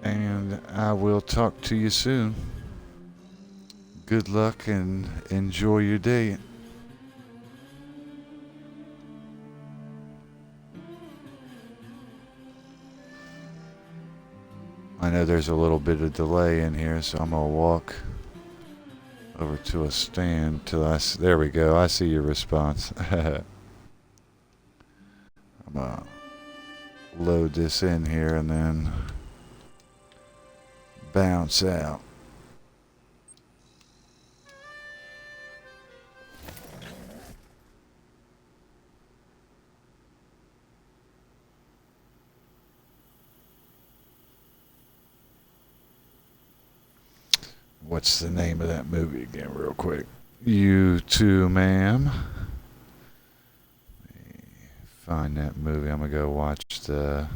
And I will talk to you soon. Good luck and enjoy your day. I know there's a little bit of delay in here, so I'm gonna walk over to a stand till there we go. I see your response. I'm gonna load this in here and then bounce out. What's the name of that movie again, real quick? You too, ma'am. Find that movie. I'm gonna go watch the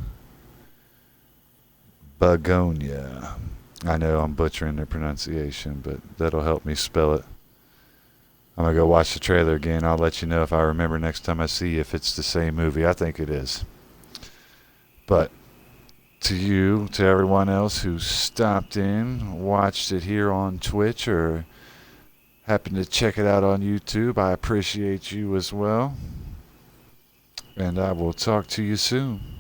Begonia. I know I'm butchering the pronunciation, but that'll help me spell it. I'm gonna go watch the trailer again. I'll let you know if I remember next time I see you if it's the same movie. I think it is. But to you, to everyone else who stopped in, watched it here on Twitch, or happened to check it out on YouTube, I appreciate you as well. And I will talk to you soon.